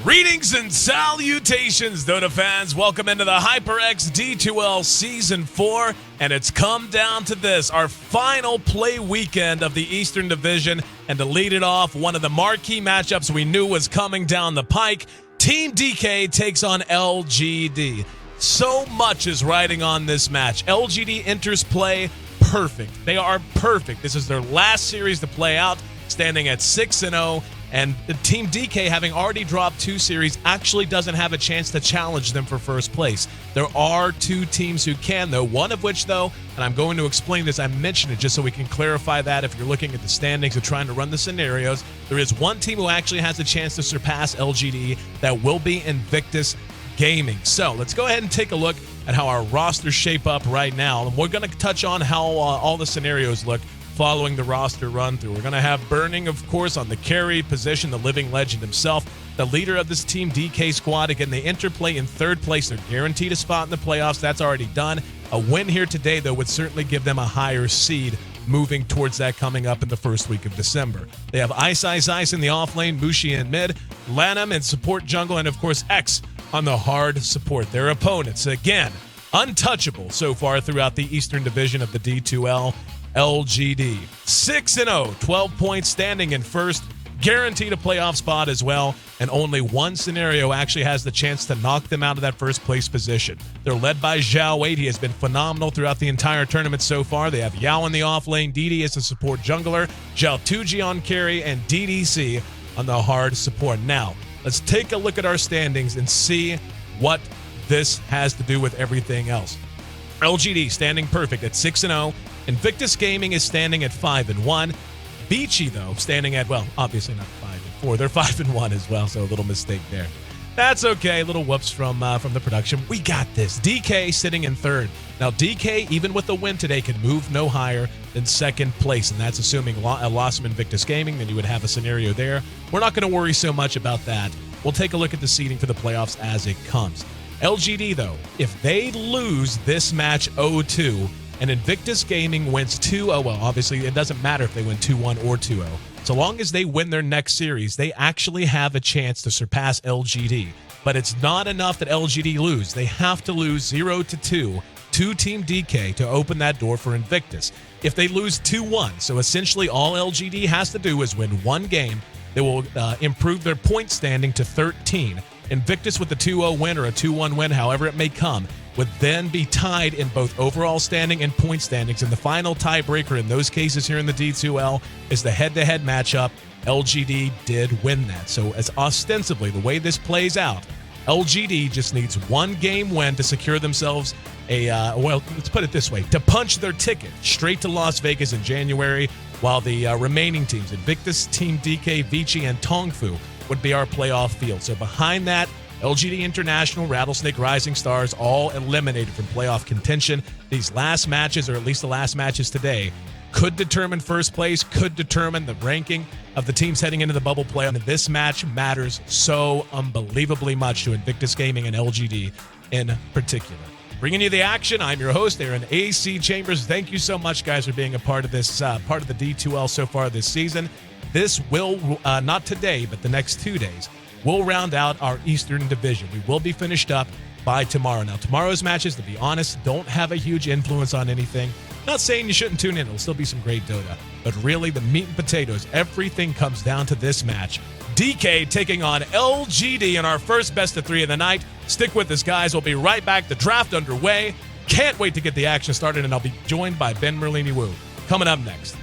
Greetings and salutations, Dota fans. Welcome into the HyperX D2L Season 4, and it's come down to this, our final play weekend of the Eastern Division, and to lead it off, one of the marquee matchups we knew was coming down the pike. Team DK takes on LGD. So much is riding on this match. LGD enters play perfect. They are perfect. This is their last series to play out, standing at 6-0. And the Team DK, having already dropped 2 series, actually doesn't have a chance to challenge them for first place. There are 2 teams who can, though, one of which, though, and I'm going to explain this, I mentioned it just so we can clarify that if you're looking at the standings and trying to run the scenarios, there is one team who actually has a chance to surpass LGD. That will be Invictus Gaming. So let's go ahead and take a look at how our rosters shape up right now. And we're going to touch on how all the scenarios look following the roster run through. We're going to have Burning, of course, on the carry position, the living legend himself, the leader of this Team DK squad. Again, they interplay in 3rd place. They're guaranteed a spot in the playoffs. That's already done. A win here today, though, would certainly give them a higher seed moving towards that coming up in the first week of December. They have Ice in the off lane, Mushi in mid, Lanham in support jungle, and of course X on the hard support. Their opponents, again, untouchable so far throughout the Eastern Division of the D2L. LGD 6-0, 12 points, standing in first, guaranteed a playoff spot as well, and only one scenario actually has the chance to knock them out of that first place position. They're led by Zhao 8. He has been phenomenal throughout the entire tournament so far. They have Yao in the off lane, DD as a support jungler, Zhao 2G on carry, and DDC on the hard support. Now, let's take a look at our standings and see what this has to do with everything else. LGD standing perfect at 6-0. Invictus Gaming is standing at 5-1. Beachy, though, standing at, well, obviously not 5-4. They're 5-1 as well, so a little mistake there. That's okay. A little whoops from the production. We got this. DK sitting in 3rd. Now, DK, even with the win today, can move no higher than 2nd place, and that's assuming a loss from Invictus Gaming. Then you would have a scenario there. We're not going to worry so much about that. We'll take a look at the seeding for the playoffs as it comes. LGD, though, if they lose this match 0-2, and Invictus Gaming wins 2-0, well, obviously it doesn't matter if they win 2-1 or 2-0. So long as they win their next series, they actually have a chance to surpass LGD. But it's not enough that LGD lose. They have to lose 0-2 to Team DK to open that door for Invictus. If they lose 2-1, so essentially all LGD has to do is win one game, they will improve their point standing to 13. Invictus with a 2-0 win or a 2-1 win, however it may come, would then be tied in both overall standing and point standings. And the final tiebreaker in those cases here in the D2L is the head-to-head matchup. LGD did win that. So as ostensibly the way this plays out, LGD just needs one game win to secure themselves well, let's put it this way, to punch their ticket straight to Las Vegas in January, while the remaining teams, Invictus, Team DK, Vici, and Tongfu, would be our playoff field. So behind that, LGD International, Rattlesnake, Rising Stars, all eliminated from playoff contention. These last matches, or at least the last matches today, could determine first place, could determine the ranking of the teams heading into the bubble playoff. And this match matters so unbelievably much to Invictus Gaming and LGD in particular. Bringing you the action, I'm your host, Aaron AC Chambers. Thank you so much, guys, for being a part of this, part of the D2L so far this season. This will, not today, but the next 2 days, we'll round out our Eastern Division. We will be finished up by tomorrow. Now, tomorrow's matches, to be honest, don't have a huge influence on anything. Not saying you shouldn't tune in. It'll still be some great Dota. But really, the meat and potatoes, everything comes down to this match. DK taking on LGD in our first best of 3 of the night. Stick with us, guys. We'll be right back. The draft underway. Can't wait to get the action started, and I'll be joined by Ben Merlini-Wu. Coming up next.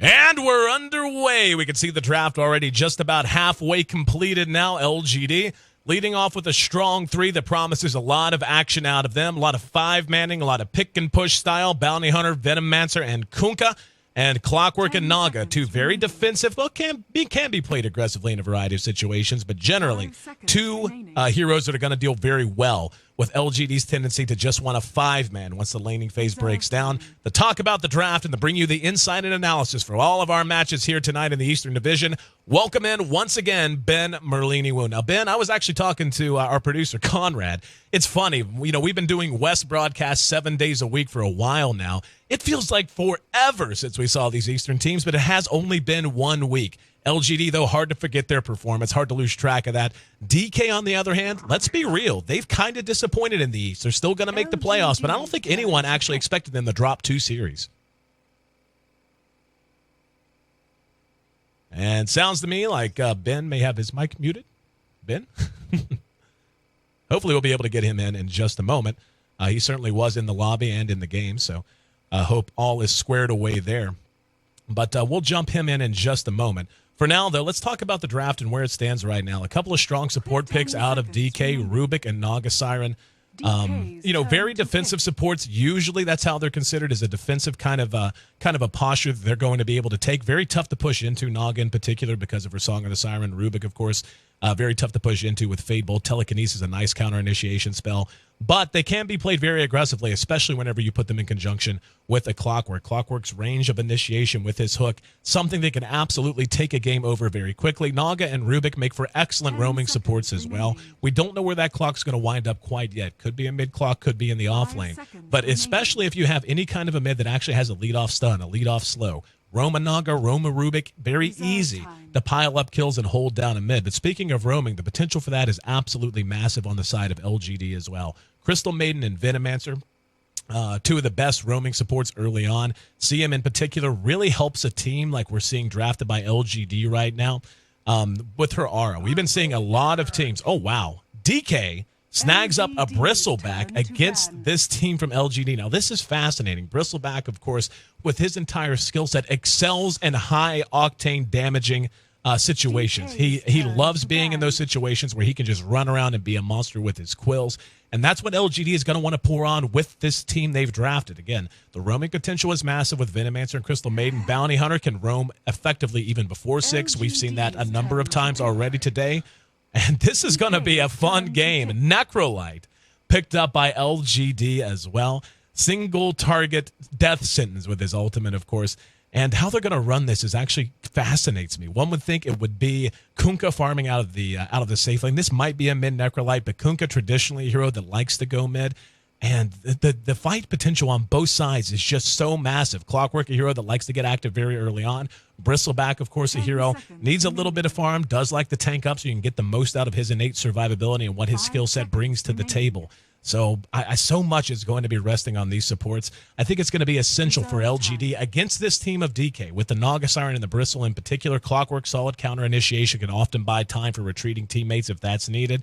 And we're underway. We can see the draft already just about halfway completed now. LGD leading off with a strong 3 that promises a lot of action out of them. A lot of 5-manning, a lot of pick-and-push style. Bounty Hunter, Venom-Mancer, and Kunkka. And Clockwork and Naga, 2 very defensive, well, can be played aggressively in a variety of situations, but generally 2 heroes that are going to deal very well with LGD's tendency to just want a 5-man once the laning phase breaks down. To talk about the draft and to bring you the insight and analysis for all of our matches here tonight in the Eastern Division, welcome in once again, Ben Merlini-Wu. Now, Ben, I was actually talking to our producer, Conrad. It's funny, we've been doing West broadcasts 7 days a week for a while now. It feels like forever since we saw these Eastern teams, but it has only been 1 week. LGD, though, hard to forget their performance, hard to lose track of that. DK, on the other hand, let's be real. They've kind of disappointed in the East. They're still going to make the playoffs, but I don't think anyone actually expected them to drop 2 series. And sounds to me like Ben may have his mic muted. Ben? Hopefully we'll be able to get him in just a moment. He certainly was in the lobby and in the game, so I hope all is squared away there. But we'll jump him in just a moment. For now, though, let's talk about the draft and where it stands right now. A couple of strong support picks out of DK, Rubik, and Naga Siren. Very defensive supports. Usually that's how they're considered, as a defensive kind of a posture that they're going to be able to take. Very tough to push into, Naga in particular, because of her Song of the Siren. Rubik, of course, very tough to push into with Fade Bolt. Telekinesis, a nice counter initiation spell. But they can be played very aggressively, especially whenever you put them in conjunction with a Clockwork. Clockwork's range of initiation with his hook, something that can absolutely take a game over very quickly. Naga and Rubik make for excellent roaming supports as well. We don't know where that clock's going to wind up quite yet. Could be a mid clock, could be in the off lane. But especially if you have any kind of a mid that actually has a lead-off stun, a lead-off slow. Roma Naga, Roma Rubik, very easy to pile up kills and hold down a mid. But speaking of roaming, the potential for that is absolutely massive on the side of LGD as well. Crystal Maiden and Venomancer, 2 of the best roaming supports early on. CM in particular really helps a team like we're seeing drafted by LGD right now with her aura. We've been seeing a lot of teams. Oh, wow. DK snags up a Bristleback against this team from LGD. Now, this is fascinating. Bristleback, of course, with his entire skill set, excels in high-octane damaging situations. He loves being in those situations where he can just run around and be a monster with his quills. And that's what LGD is going to want to pour on with this team they've drafted. Again, the roaming potential is massive with Venomancer and Crystal Maiden. Bounty Hunter can roam effectively even before 6. We've seen that a number of times already today. And this is going to be a fun game. Necrolite picked up by LGD as well. Single target death sentence with his ultimate, of course. And how they're going to run this is actually fascinates me. One would think it would be Kunkka farming out of the safe lane. This might be a mid Necrolite, but Kunkka traditionally a hero that likes to go mid. And the fight potential on both sides is just so massive. Clockwork, a hero that likes to get active very early on. Bristleback, of course, a hero, needs a little bit of farm, does like to tank up so you can get the most out of his innate survivability and what his skill set brings to the table. So so much is going to be resting on these supports. I think it's going to be essential for LGD against this team of DK. With the Naga Siren and the Bristle in particular, Clockwork solid counter initiation can often buy time for retreating teammates if that's needed.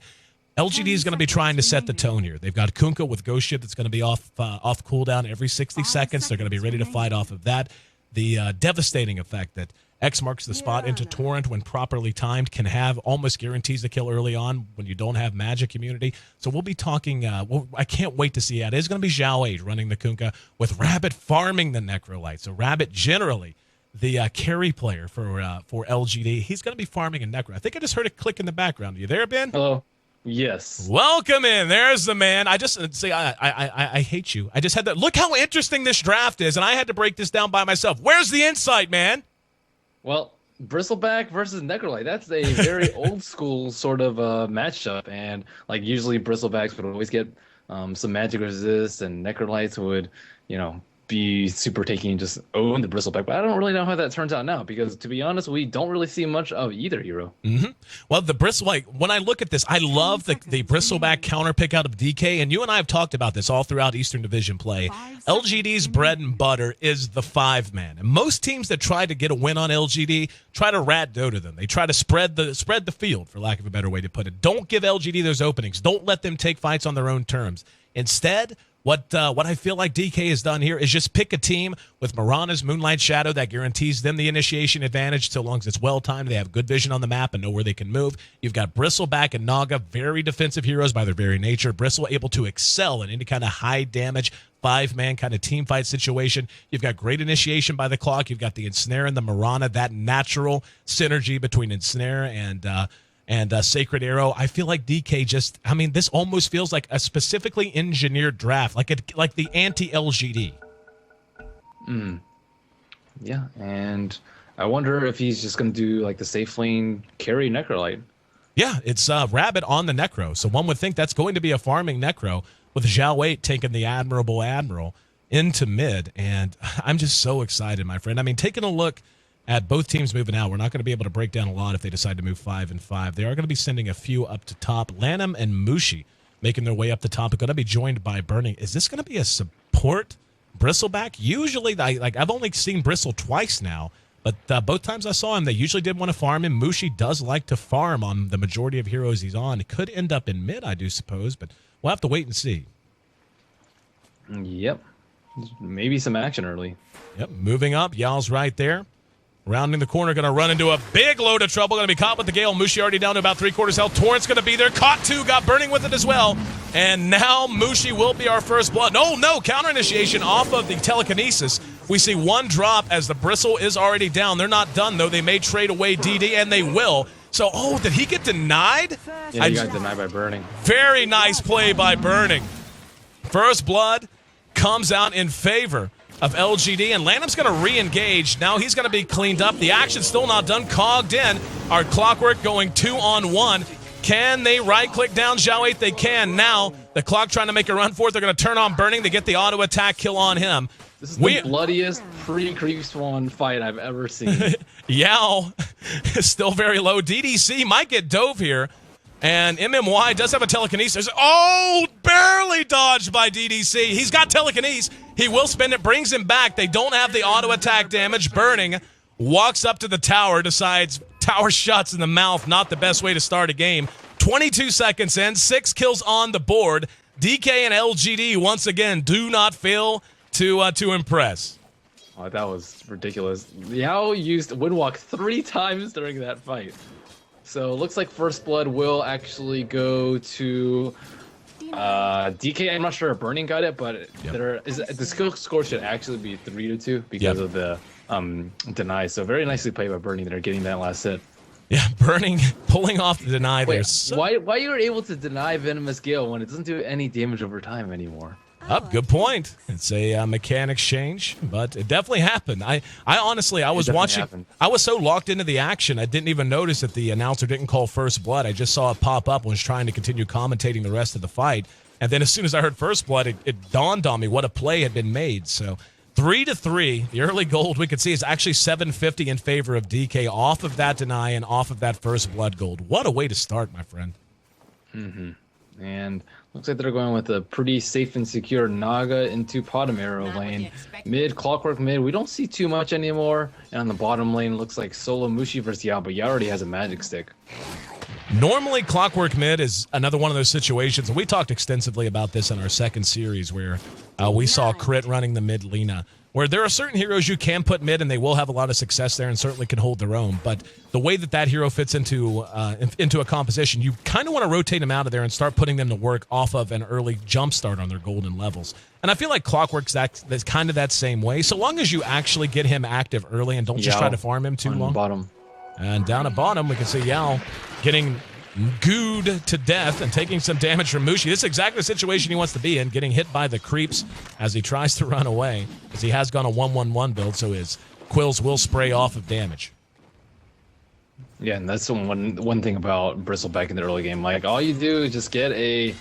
LGD is going to be trying to set the tone here. They've got Kunkka with Ghost Ship that's going to be off cooldown every 60 seconds. They're going to be ready to fight off of that. The devastating effect that X marks the spot into Torrent when properly timed can have almost guarantees the kill early on when you don't have magic immunity. So we'll be talking, I can't wait to see that. It is going to be Zhao Age running the Kunkka with Rabbit farming the Necrolite. So Rabbit generally the carry player for LGD. He's going to be farming a Necro. I think I just heard a click in the background. Are you there, Ben? Hello. Yes. Welcome in. There's the man. I just say I hate you. I just had to look how interesting this draft is, and I had to break this down by myself. Where's the insight, man? Well, Bristleback versus Necrolite. That's a very old school sort of matchup, and like usually Bristlebacks would always get some magic resist, and Necrolites would, be super taking and just own the Bristleback. But I don't really know how that turns out now, because to be honest, we don't really see much of either hero. Mm-hmm. Well, the when I look at this, I love the Bristleback counter pick out of DK, and you and I have talked about this all throughout Eastern Division play. LGD's bread and butter is the 5-man, and most teams that try to get a win on LGD try to rat Dota them. They try to spread the field, for lack of a better way to put it. Don't give LGD those openings. Don't let them take fights on their own terms. Instead, what I feel like DK has done here is just pick a team with Mirana's Moonlight Shadow that guarantees them the initiation advantage so long as it's well-timed. They have good vision on the map and know where they can move. You've got Bristleback and Naga, very defensive heroes by their very nature. Bristle able to excel in any kind of high-damage, 5-man kind of team fight situation. You've got great initiation by the clock. You've got the Ensnare and the Mirana, that natural synergy between Ensnare And Sacred Arrow, I feel like DK just, I mean, this almost feels like a specifically engineered draft, like the anti-LGD. Yeah, and I wonder if he's just going to do like the safe lane carry Necrolite. Yeah, it's Rabbit on the Necro. So one would think that's going to be a farming Necro with Zhao 8 taking the Admirable Admiral into mid. And I'm just so excited, my friend. I mean, taking a look at both teams moving out, we're not going to be able to break down a lot if they decide to move 5 and 5. They are going to be sending a few up to top. Lanham and Mushi making their way up the top. They're going to be joined by Burning. Is this going to be a support Bristleback? Usually, I've only seen Bristle twice now. But both times I saw him, they usually did want to farm him. Mushi does like to farm on the majority of heroes he's on. It could end up in mid, I do suppose, but we'll have to wait and see. Yep. Maybe some action early. Yep, moving up. Yal's right there. Rounding the corner, going to run into a big load of trouble. Going to be caught with the Gale. Mushi already down to about 3/4 health. Torrent's going to be there. Caught 2, got Burning with it as well. And now Mushi will be our first blood. No, counter initiation off of the telekinesis. We see 1 drop as the Bristle is already down. They're not done, though. They may trade away DD, and they will. So, did he get denied? Yeah, he got denied by Burning. Very nice play by Burning. First blood comes out in favor of LGD, and Lanham's going to re-engage. Now he's going to be cleaned up. The action's still not done. Cogged in. Our Clockwork going 2-on-1. Can they right-click down Zhao 8? They can. Now, the Clock trying to make a run for it. They're going to turn on Burning. They get the auto-attack kill on him. This is the bloodiest pre-Creep Swan fight I've ever seen. Yao is still very low. DDC might get dove here. And MMY does have a telekinesis. Barely dodged by DDC. He's got telekinesis. He will spend it, brings him back. They don't have the auto-attack damage. Burning walks up to the tower, decides tower shots in the mouth, not the best way to start a game. 22 seconds in, 6 kills on the board. DK and LGD, once again, do not fail to impress. Oh, that was ridiculous. Yao used Windwalk 3 times during that fight. So it looks like First Blood will actually go to DK. I'm not sure if Burning got it, but the skill score should actually be 3-2 because of the deny. So very nicely played by Burning there, getting that last hit. Yeah, Burning pulling off the deny there. Why you were able to deny Venomous Gale when it doesn't do any damage over time anymore? Good point. It's a mechanics change, but it definitely happened. I honestly, I was watching. Happened. I was so locked into the action, I didn't even notice that the announcer didn't call First Blood. I just saw it pop up and was trying to continue commentating the rest of the fight. And then as soon as I heard First Blood, it dawned on me what a play had been made. So 3-3, the early gold we could see is actually 750 in favor of DK off of that deny and off of that First Blood gold. What a way to start, my friend. Mm-hmm. And looks like they're going with a pretty safe and secure Naga into bottom arrow lane. Mid, Clockwork mid, we don't see too much anymore. And on the bottom lane, looks like solo Mushi versus Yao, but Yao already has a magic stick. Normally, Clockwork mid is another one of those situations, and we talked extensively about this in our second series where we saw Crit running the mid Lina, where there are certain heroes you can put mid and they will have a lot of success there and certainly can hold their own. But the way that hero fits into a composition, you kind of want to rotate them out of there and start putting them to work off of an early jump start on their golden levels. And I feel like Clockwork's that's kind of that same way. So long as you actually get him active early and don't just try to farm him too long. Bottom. And down at bottom, we can see Yao getting gooed to death and taking some damage from Mushi. This is exactly the situation he wants to be in, getting hit by the creeps as he tries to run away, as he has gone a 1-1-1 build, so his quills will spray off of damage. Yeah, and that's the one thing about Bristle back in the early game. Like, all you do is just get a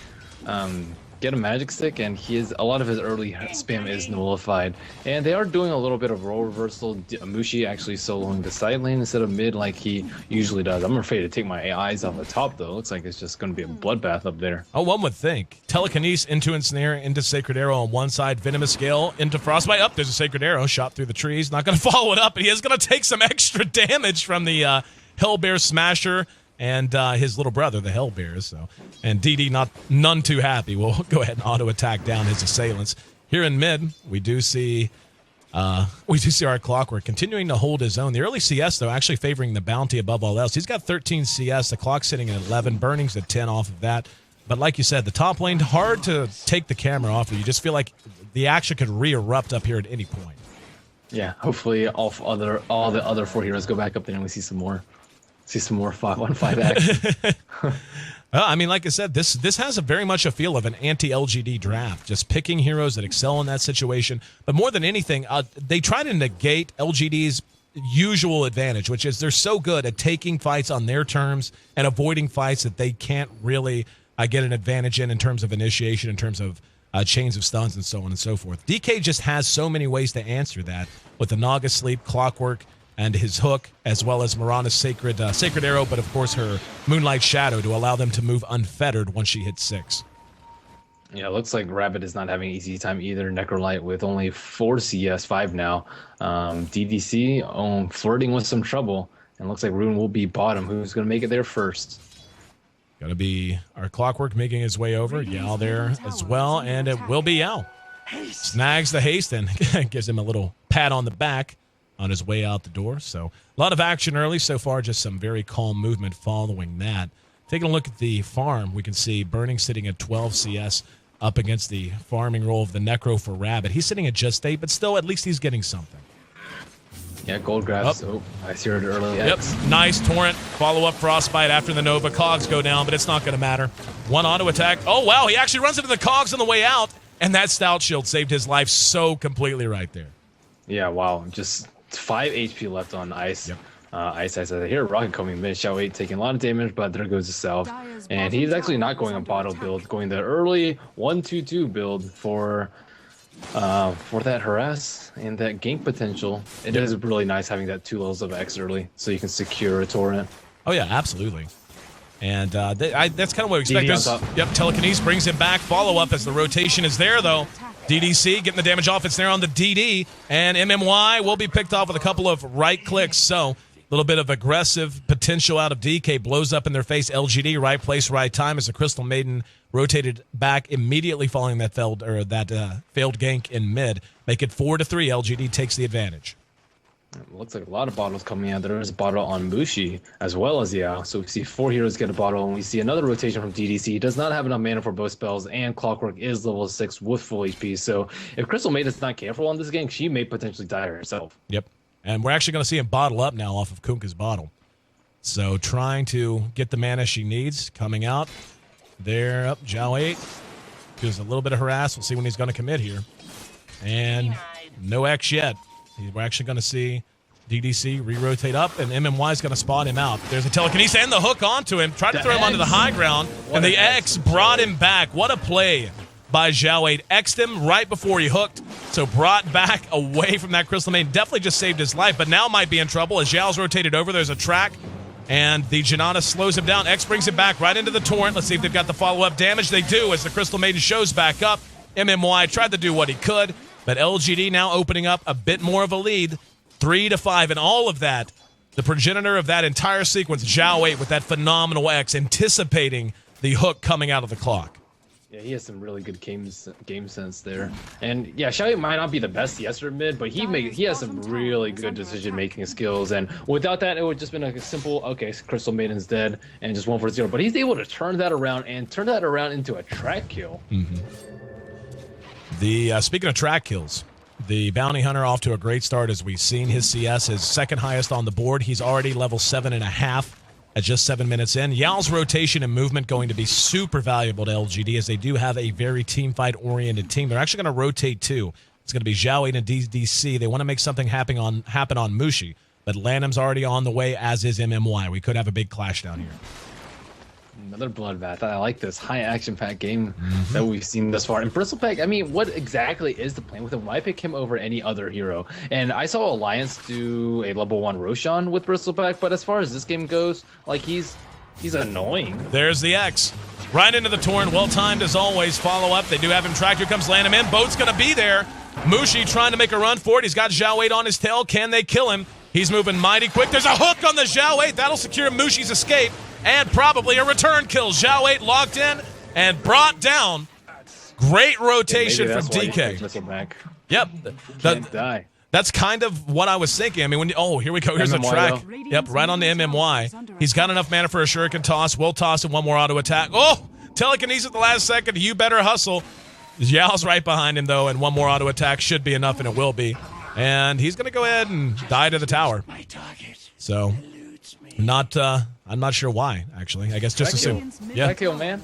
magic stick, and a lot of his early spam is nullified. And they are doing a little bit of role reversal. Mushi actually soloing the side lane instead of mid like he usually does. I'm afraid to take my eyes off the top, though. Looks like it's just going to be a bloodbath up there. Oh, one would think. Telekinesis into Ensnare, into Sacred Arrow on one side, Venomous Gale into Frostbite. Up, there's a Sacred Arrow shot through the trees. Not going to follow it up, but he is going to take some extra damage from the Hellbear Smasher and his little brother, the Hellbears. So, and DD none too happy. We'll go ahead and auto attack down his assailants. Here in mid, we do see our Clockwork continuing to hold his own. The early CS though actually favoring the bounty above all else. He's got 13 CS. The Clock's sitting at 11. Burning's at 10 off of that. But like you said, the top lane hard to take the camera off of. You just feel like the action could re-erupt up here at any point. Yeah, hopefully all the other 4 heroes go back up there and we see some more. See some more 5-on-5 action. Well, I mean, like I said, this has a very much a feel of an anti-LGD draft, just picking heroes that excel in that situation. But more than anything, they try to negate LGD's usual advantage, which is they're so good at taking fights on their terms and avoiding fights that they can't really get an advantage in terms of initiation, in terms of chains of stuns, and so on and so forth. DK just has so many ways to answer that with the Naga Sleep, Clockwork, and his hook, as well as Mirana's Sacred Arrow, but of course her Moonlight Shadow to allow them to move unfettered once she hits 6. Yeah, it looks like Rabbit is not having easy time either. Necrolite with only 4 CS, 5 now. DDC flirting with some trouble, and looks like Rune will be bottom. Who's going to make it there first? Got to be our Clockwork making his way over. Yao there as well, and it will be Yao. Snags the haste and gives him a little pat on the back on his way out the door. So a lot of action early so far, just some very calm movement following that. Taking a look at the farm, we can see Burning sitting at 12 CS up against the farming role of the Necro for Rabbit. He's sitting at just 8, but still at least he's getting something. Yeah, gold grabs. Oh, I see it early. Yep, nice Torrent. Follow-up Frostbite after the Nova. Cogs go down, but it's not going to matter. One auto attack. Oh, wow, he actually runs into the Cogs on the way out, and that Stout Shield saved his life so completely right there. Yeah, wow, just 5 HP left on Ice. Yep. Ice here. Rocket coming mid. Shao 8 taking a lot of damage, but there goes the Self. And he's actually not going a bottle build, going the early 1-2-2 build for that harass and that gank potential. It is really nice having that 2 levels of X early, so you can secure a torrent. Oh yeah, absolutely. And that's kind of what we expect. Yep, Telekinesis brings him back. Follow up as the rotation is there though. DDC getting the damage off. It's there on the DD. And MMY will be picked off with a couple of right clicks. So a little bit of aggressive potential out of DK. Blows up in their face. LGD, right place, right time as the Crystal Maiden rotated back immediately following that failed gank in mid. Make it 4-3. LGD takes the advantage. It looks like a lot of bottles coming out. There is a bottle on Mushi as well as Yao. So we see 4 heroes get a bottle, and we see another rotation from DDC. He does not have enough mana for both spells, and Clockwork is level 6 with full HP. So if Crystal Maiden's not careful on this game, she may potentially die herself. Yep. And we're actually going to see him bottle up now off of Kunkka's bottle. So trying to get the mana she needs. Coming out. There, up, Zhao 8. Gives a little bit of harass. We'll see when he's going to commit here. And no X yet. We're actually going to see DDC re-rotate up, and MMY is going to spot him out. There's a telekinesis and the hook onto him. Tried to throw him onto the high ground, and the X brought him back. What a play by Zhao 8. X'd him right before he hooked, so brought back away from that Crystal Maiden. Definitely just saved his life, but now might be in trouble as Zhao's rotated over. There's a track, and the Janata slows him down. X brings him back right into the Torrent. Let's see if they've got the follow-up damage. They do as the Crystal Maiden shows back up. MMY tried to do what he could, but LGD now opening up a bit more of a lead, 3-5, and all of that, the progenitor of that entire sequence, Zhao 8 with that phenomenal X, anticipating the hook coming out of the clock. Yeah, he has some really good game sense there. And yeah, Shao 8 might not be the best yesterday mid, but he has some really good decision-making skills. And without that, it would just been like a simple, okay, Crystal Maiden's dead, and just 1-0. But he's able to turn that around into a track kill. Mm-hmm. Speaking of track kills, the Bounty Hunter off to a great start as we've seen. His CS is second highest on the board. He's already level 7.5 at just 7 minutes in. Yao's rotation and movement going to be super valuable to LGD as they do have a very team fight oriented team. They're actually going to rotate too. It's going to be Zhao 8 and DDC. They want to make something happen on Mushi, but Lanham's already on the way, as is MMY. We could have a big clash down here. Another bloodbath. I like this high action pack game that we've seen thus far. And Bristleback, I mean, what exactly is the plan with him? Why pick him over any other hero? And I saw Alliance do a level 1 Roshan with Bristleback, but as far as this game goes, like he's annoying. There's the X. Right into the Torrent. Well timed as always. Follow up. They do have him tracked. Here comes Lanham in. Boat's going to be there. Mushi trying to make a run for it. He's got Zhao 8 on his tail. Can they kill him? He's moving mighty quick. There's a hook on the Zhao 8. That'll secure Mushi's escape. And probably a return kill. Zhao 8 locked in and brought down. Great rotation from DK. Yep. Can't die. That's kind of what I was thinking. I mean, here we go. Here's a track. Yep, right on the MMY. He's got enough mana for a shuriken toss. We'll toss him one more auto attack. Oh, telekinesis at the last second. You better hustle. Yao's right behind him, though, and one more auto attack should be enough, and it will be. And he's going to go ahead and die to the tower. So I'm not sure why, actually. I guess just assume. Yeah. Kill, man.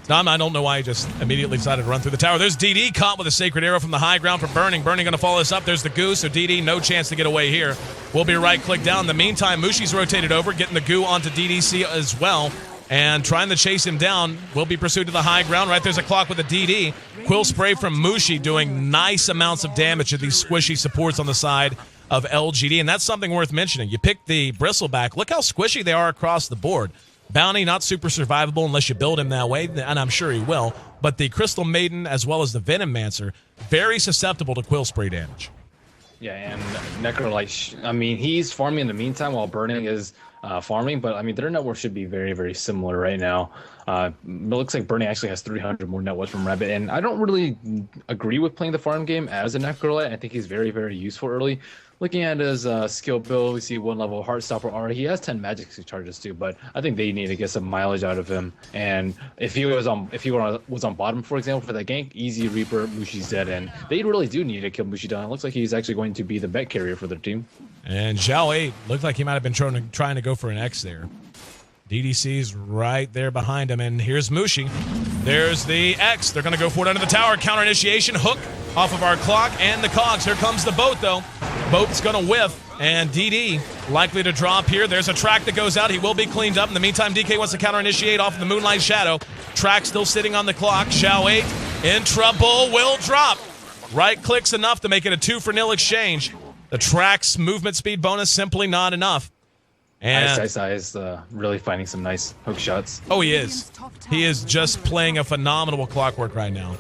No, I don't know why he just immediately decided to run through the tower. There's DD caught with a Sacred Arrow from the high ground for Burning. Burning going to follow this up. There's the Goo, so DD, no chance to get away here. We'll be right-click down. In the meantime, Mushi's rotated over, getting the Goo onto DDC as well, and trying to chase him down. Will be pursued to the high ground. Right there's a clock with a DD. Quill Spray from Mushi doing nice amounts of damage to these squishy supports on the side of LGD, and that's something worth mentioning. You pick the Bristleback. Look how squishy they are across the board. Bounty, not super survivable unless you build him that way, and I'm sure he will. But the Crystal Maiden as well as the Venom Mancer, very susceptible to Quill Spray damage. Yeah, and Necrolite, I mean, he's farming in the meantime while Burning is farming, but I mean, their network should be very, very similar right now. It looks like Burning actually has 300 more networks from Rabbit, and I don't really agree with playing the farm game as a Necrolite. I think he's very, very useful early. Looking at his skill build, we see 1 level Heartstopper aura. He has 10 magic charges too, but I think they need to get some mileage out of him. And if he was on bottom, for example, for that gank, easy Reaper, Mushi's dead, and they really do need to kill Mushi down. It looks like he's actually going to be the bet carrier for their team. And Zhao 8 looked like he might have been trying to go for an X there. DDC's right there behind him, and here's Mushi. There's the X. They're going to go for it under the tower. Counter initiation, hook off of our clock and the cogs. Here comes the boat, though. Boat's going to whiff, and DD likely to drop here. There's a track that goes out. He will be cleaned up. In the meantime, DK wants to counter initiate off of the Moonlight Shadow. Track still sitting on the clock. Zhao 8 in trouble, will drop. Right clicks enough to make it a 2-for-0 exchange. The track's movement speed bonus simply not enough. And Ice is really finding some nice hook shots. Oh, he is. He is just playing a phenomenal clockwork right now.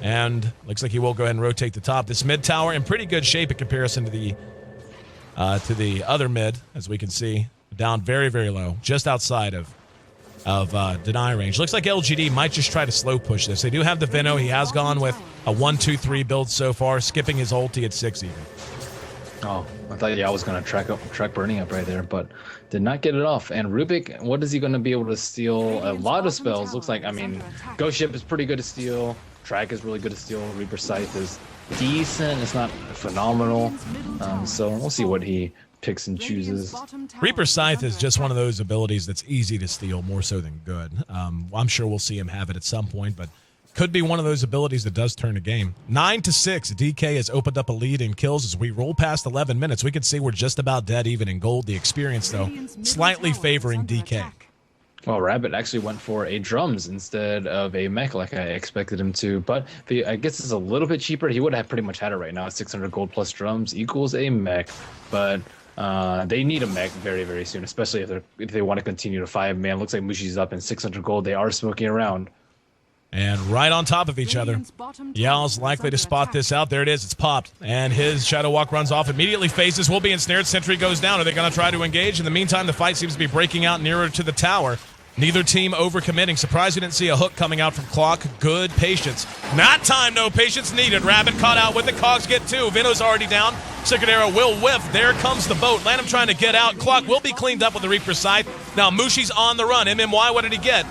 And looks like he will go ahead and rotate the top. This mid tower in pretty good shape in comparison to the other mid, as we can see. Down very, very low, just outside of deny range. Looks like LGD might just try to slow push this. They do have the Veno. He has gone with a 1-2-3 build so far, skipping his ulti at 6 even. Oh, I thought I was going to track Burning up right there, but did not get it off. And Rubik, what is he going to be able to steal? A lot of spells. Looks like, I mean, Ghost Ship is pretty good to steal. Track is really good to steal. Reaper Scythe is decent. It's not phenomenal. So we'll see what he picks and chooses. Reaper Scythe is just one of those abilities that's easy to steal, more so than good. I'm sure we'll see him have it at some point, but could be one of those abilities that does turn a game. 9-6, DK has opened up a lead in kills as we roll past 11 minutes. We can see we're just about dead even in gold. The experience, though, slightly favoring DK. Well, Rabbit actually went for a drums instead of a mech like I expected him to, but I guess it's a little bit cheaper. He would have pretty much had it right now. 600 gold plus drums equals a mech, but they need a mech very, very soon, especially if they want to continue to 5-man. Looks like Mushi's up in 600 gold. They are smoking around. And right on top of each other. Yao's likely to spot this out. There it is. It's popped. And his Shadow Walk runs off. Immediately faces will be ensnared. Sentry goes down. Are they going to try to engage? In the meantime, the fight seems to be breaking out nearer to the tower. Neither team overcommitting. Surprised we didn't see a hook coming out from Clock. Good patience. Not time, no patience needed. Rabbit caught out with the cogs get 2. Veno's already down. Second arrow will whiff. There comes the boat. Lanham trying to get out. Clock will be cleaned up with the Reaper Scythe. Now Mushi's on the run. MMY, what did he get?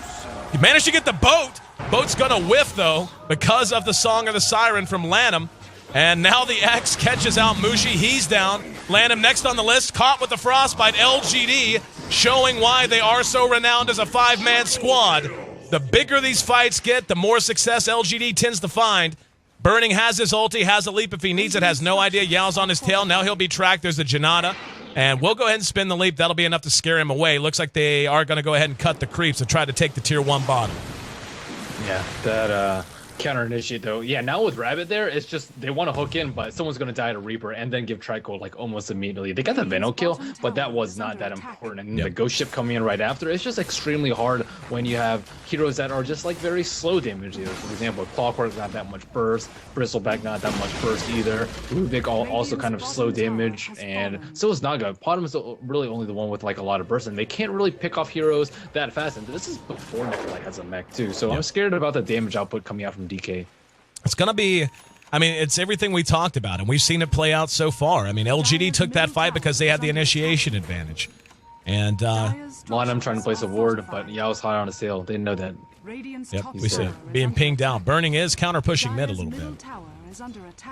He managed to get the boat. Boat's gonna whiff, though, because of the Song of the Siren from Lanham. And now the X catches out Mushi. He's down. Lanham next on the list, caught with the Frostbite. LGD showing why they are so renowned as a 5-man squad. The bigger these fights get, the more success LGD tends to find. Burning has his ulti, has a leap if he needs it, has no idea. Yao's on his tail. Now he'll be tracked. There's a Janata. And we'll go ahead and spin the leap. That'll be enough to scare him away. Looks like they are going to go ahead and cut the creeps and try to take the tier 1 bottom. Yeah, that counter initiate though. Yeah, now with Rabbit there, it's just they want to hook in, but someone's gonna die to Reaper and then give Trico like almost immediately. They got the Veno kill, but that was not that important. And the Ghost Ship coming in right after, it's just extremely hard when you have heroes that are just like very slow damage. For example, Clockwork's not that much burst, Bristleback not that much burst either. Rubik also kind of slow damage, and so is Naga. Potom is really only the one with like a lot of burst, and they can't really pick off heroes that fast. And this is before Necrolite has a mech too, so I'm scared about the damage output coming out from DK. It's going to be, I mean, it's everything we talked about, and we've seen it play out so far. I mean, LGD took that fight because they had the initiation advantage. And I'm trying to place a ward, but Yao's high on his tail. They know that. Yep, we see it being pinged out. Burning is counter-pushing mid a little bit.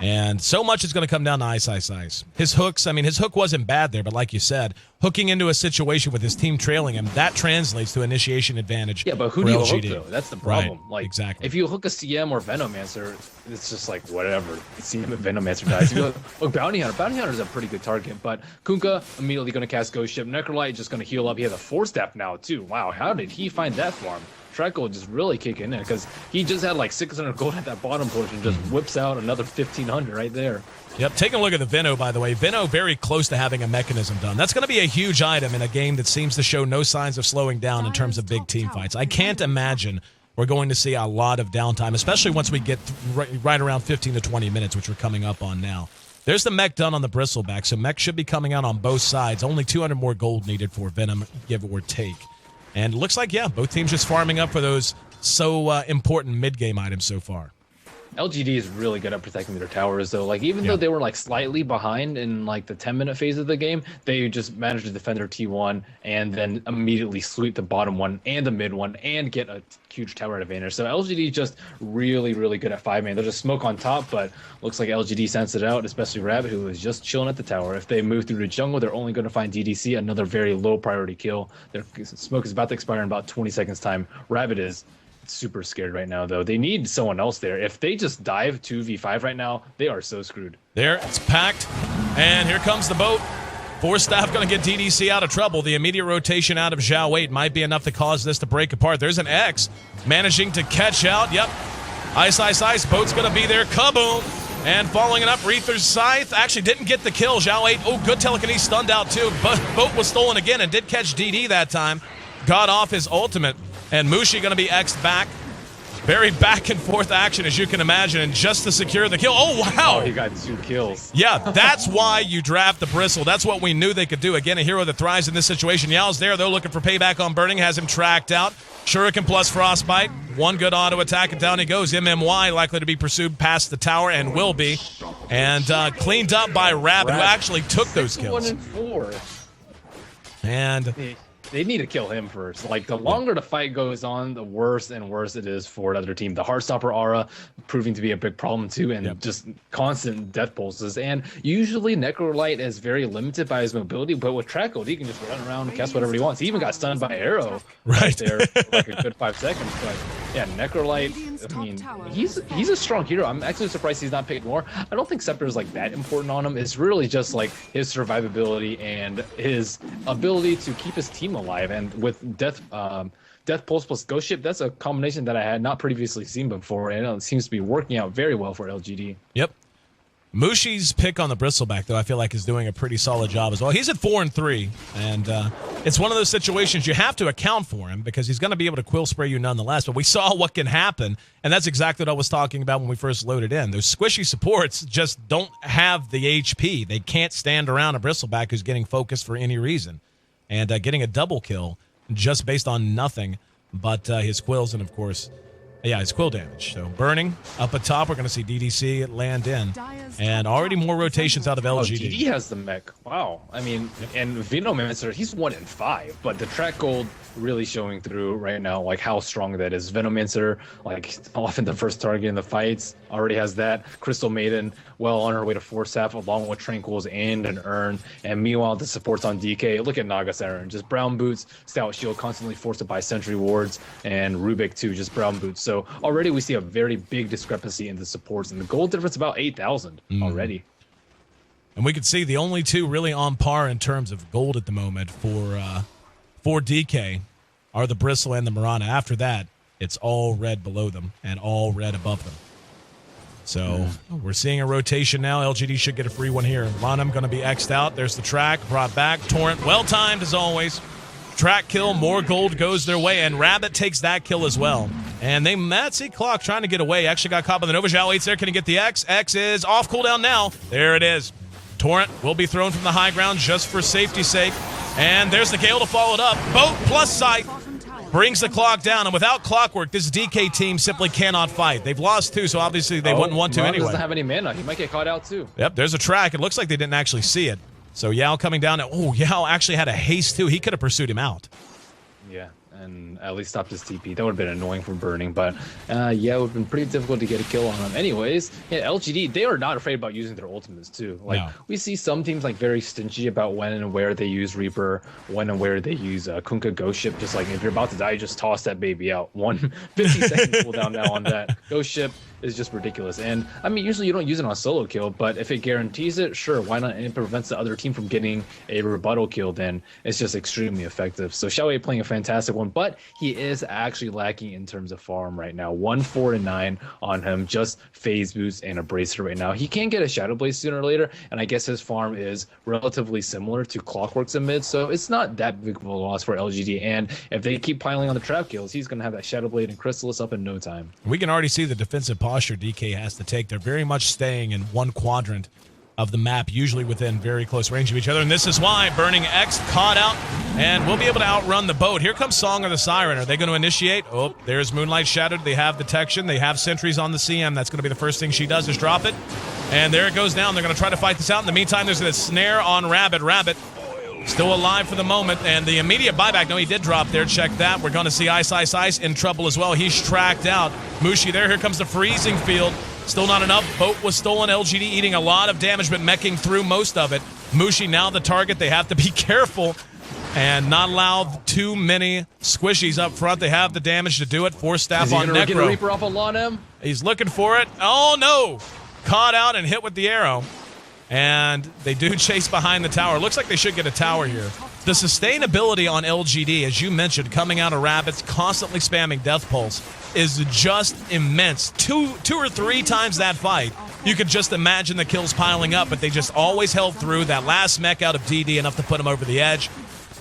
And so much is going to come down to Ice Ice Ice. His hooks, I mean, his hook wasn't bad there, but like you said, hooking into a situation with his team trailing him, that translates to initiation advantage. Yeah, but who do you hook, LGD. though? That's the problem. Right, like, exactly. If you hook a CM or Venomancer, it's just like, whatever. CM and Venomancer dies. If you hook Bounty Hunter is a pretty good target, but Kunkka immediately going to cast Ghost Ship. Necrolite just going to heal up. He has a 4-step now, too. Wow, how did he find that farm? Track just really kicking in because he just had like 600 gold at that bottom portion, just whips out another 1,500 right there. Yep, taking a look at the Veno, by the way. Veno very close to having a mechanism done. That's going to be a huge item in a game that seems to show no signs of slowing down in terms of big team fights. I can't imagine we're going to see a lot of downtime, especially once we get right around 15 to 20 minutes, which we're coming up on now. There's the mech done on the Bristleback, so mech should be coming out on both sides. Only 200 more gold needed for Venom, give or take. And it looks like, yeah, both teams just farming up for those so important mid-game items so far. LGD is really good at protecting their towers, though. Like, even though they were like slightly behind in like the 10-minute phase of the game, they just managed to defend their T1 and then immediately sweep the bottom one and the mid one and get a huge tower advantage. So LGD just really, really good at 5-man. They'll just smoke on top, but looks like LGD sends it out, especially Rabbit, who is just chilling at the tower. If they move through the jungle, they're only going to find DDC, another very low priority kill. Their smoke is about to expire in about 20 seconds time. Rabbit is super scared right now, though. They need someone else there. If they just dive 2v5 right now, they are so screwed. There, it's packed, and here comes the boat. Force Staff going to get DDC out of trouble. The immediate rotation out of Zhao 8 might be enough to cause this to break apart. There's an X managing to catch out. Yep, Ice Ice Ice, boat's going to be there. Kaboom! And following it up, Reether's Scythe actually didn't get the kill. Zhao 8, oh, good telekinesis, stunned out too. But boat was stolen again and did catch DD that time. Got off his ultimate. And Mushi going to be X'd back. Very back and forth action, as you can imagine, and just to secure the kill. Oh, wow. Oh, he got 2 kills. Yeah, that's why you draft the Bristle. That's what we knew they could do. Again, a hero that thrives in this situation. Yao's there, though, looking for payback on Burning. Has him tracked out. Shuriken plus Frostbite. One good auto attack, and down he goes. MMY likely to be pursued past the tower, and will be. And cleaned up by Rabbit, who actually took those kills. 1 and 4. And they need to kill him first. Like, the longer the fight goes on, the worse and worse it is for the other team. The Heartstopper aura proving to be a big problem too, and just constant death pulses. And usually Necrolite is very limited by his mobility, but with Trackle, he can just run around and cast whatever he wants. He even got stunned by Arrow right there for like a good 5 seconds. But yeah, Necrolite, I mean, he's a strong hero. I'm actually surprised he's not picked more. I don't think Scepter is like that important on him. It's really just like his survivability and his ability to keep his team alive. And with Death Pulse plus Ghost Ship, that's a combination that I had not previously seen before, and it seems to be working out very well for LGD. Yep. Mushi's pick on the Bristleback, though, I feel like is doing a pretty solid job as well. He's at 4-3, and it's one of those situations you have to account for him because he's going to be able to quill spray you nonetheless. But we saw what can happen, and that's exactly what I was talking about when we first loaded in. Those squishy supports just don't have the HP. They can't stand around a Bristleback who's getting focused for any reason. And getting a double kill just based on nothing but his quills and, of course, his quill damage. So Burning up atop, we're going to see DDC land in. And already more rotations out of LGD. Oh, DD has the mech. Wow. I mean, and Venomancer, he's 1 in 5, but the track gold really showing through right now, like how strong that is. Venomancer, like often the first target in the fights, already has that. Crystal Maiden, well on her way to Force Staff, along with Tranquils and an Urn. And meanwhile, the supports on DK. Look at Naga Siren, just brown boots, Stout Shield, constantly forced by Sentry Wards, and Rubik too, just brown boots. So already we see a very big discrepancy in the supports, and the gold difference about 8,000 already. And we can see the only two really on par in terms of gold at the moment for DK are the Bristle and the Mirana. After that, it's all red below them and all red above them. So we're seeing a rotation now. LGD should get a free one here. Lanham going to be X'd out. There's the track, brought back. Torrent, well-timed as always. Track kill, more gold goes their way, and Rabbit takes that kill as well. And that's Clock trying to get away. Actually got caught by the Nova. Zhao 8's there. Can he get the X? X is off cooldown now. There it is. Torrent will be thrown from the high ground just for safety's sake. And there's the Gale to follow it up. Boat plus Scythe brings the clock down. And without Clockwork, this DK team simply cannot fight. They've lost 2, so obviously they wouldn't want to anyway. Doesn't have any mana. He might get caught out too. Yep, there's a track. It looks like they didn't actually see it. So Yao coming down. Oh, Yao actually had a haste too. He could have pursued him out. Yeah. and at least stopped his TP. That would have been annoying for burning, but yeah, it would have been pretty difficult to get a kill on him. Anyways, yeah, LGD, they are not afraid about using their ultimates too. Like we see some teams like very stingy about when and where they use Reaper, when and where they use Kunkka Ghost Ship. Just like if you're about to die, just toss that baby out. 50 seconds cooldown now on that Ghost Ship is just ridiculous. And I mean, usually you don't use it on a solo kill, but if it guarantees it, sure, why not? And it prevents the other team from getting a rebuttal kill, then it's just extremely effective. So Xiaowei playing a fantastic one, but he is actually lacking in terms of farm right now. 1-4-9 on him, just phase boost and a bracer right now. He can get a Shadow Blade sooner or later, and I guess his farm is relatively similar to Clockwork's in mid, so it's not that big of a loss for LGD. And if they keep piling on the trap kills, he's going to have that Shadow Blade and Chrysalis up in no time. We can already see the defensive posture DK has to take. They're very much staying in one quadrant of the map, usually within very close range of each other, and this is why Burning X caught out, and we'll be able to outrun the boat. Here comes Song of the Siren. Are they going to initiate? Oh, there's Moonlight Shadowed. They have detection. They have sentries on the CM. That's going to be the first thing she does is drop it, and there it goes down. They're going to try to fight this out. In the meantime, there's a snare on Rabbit. Rabbit still alive for the moment, and the immediate buyback. No, he did drop there. Check that. We're going to see Ice in trouble as well. He's tracked out. Mushi there. Here comes the freezing field. Still not enough. Boat was stolen. LGD eating a lot of damage, but meching through most of it. Mushi now the target. They have to be careful and not allow too many squishies up front. They have the damage to do it. Force staff on Necro. Get a Reaper off of Lanem? He's looking for it. Oh, no. Caught out and hit with the arrow. And they do chase behind the tower. Looks like they should get a tower here. The sustainability on LGD, as you mentioned, coming out of Rabbits, constantly spamming Death Pulse, is just immense. Two or three times that fight, you could just imagine the kills piling up, but they just always held through. That last mech out of DD, enough to put him over the edge.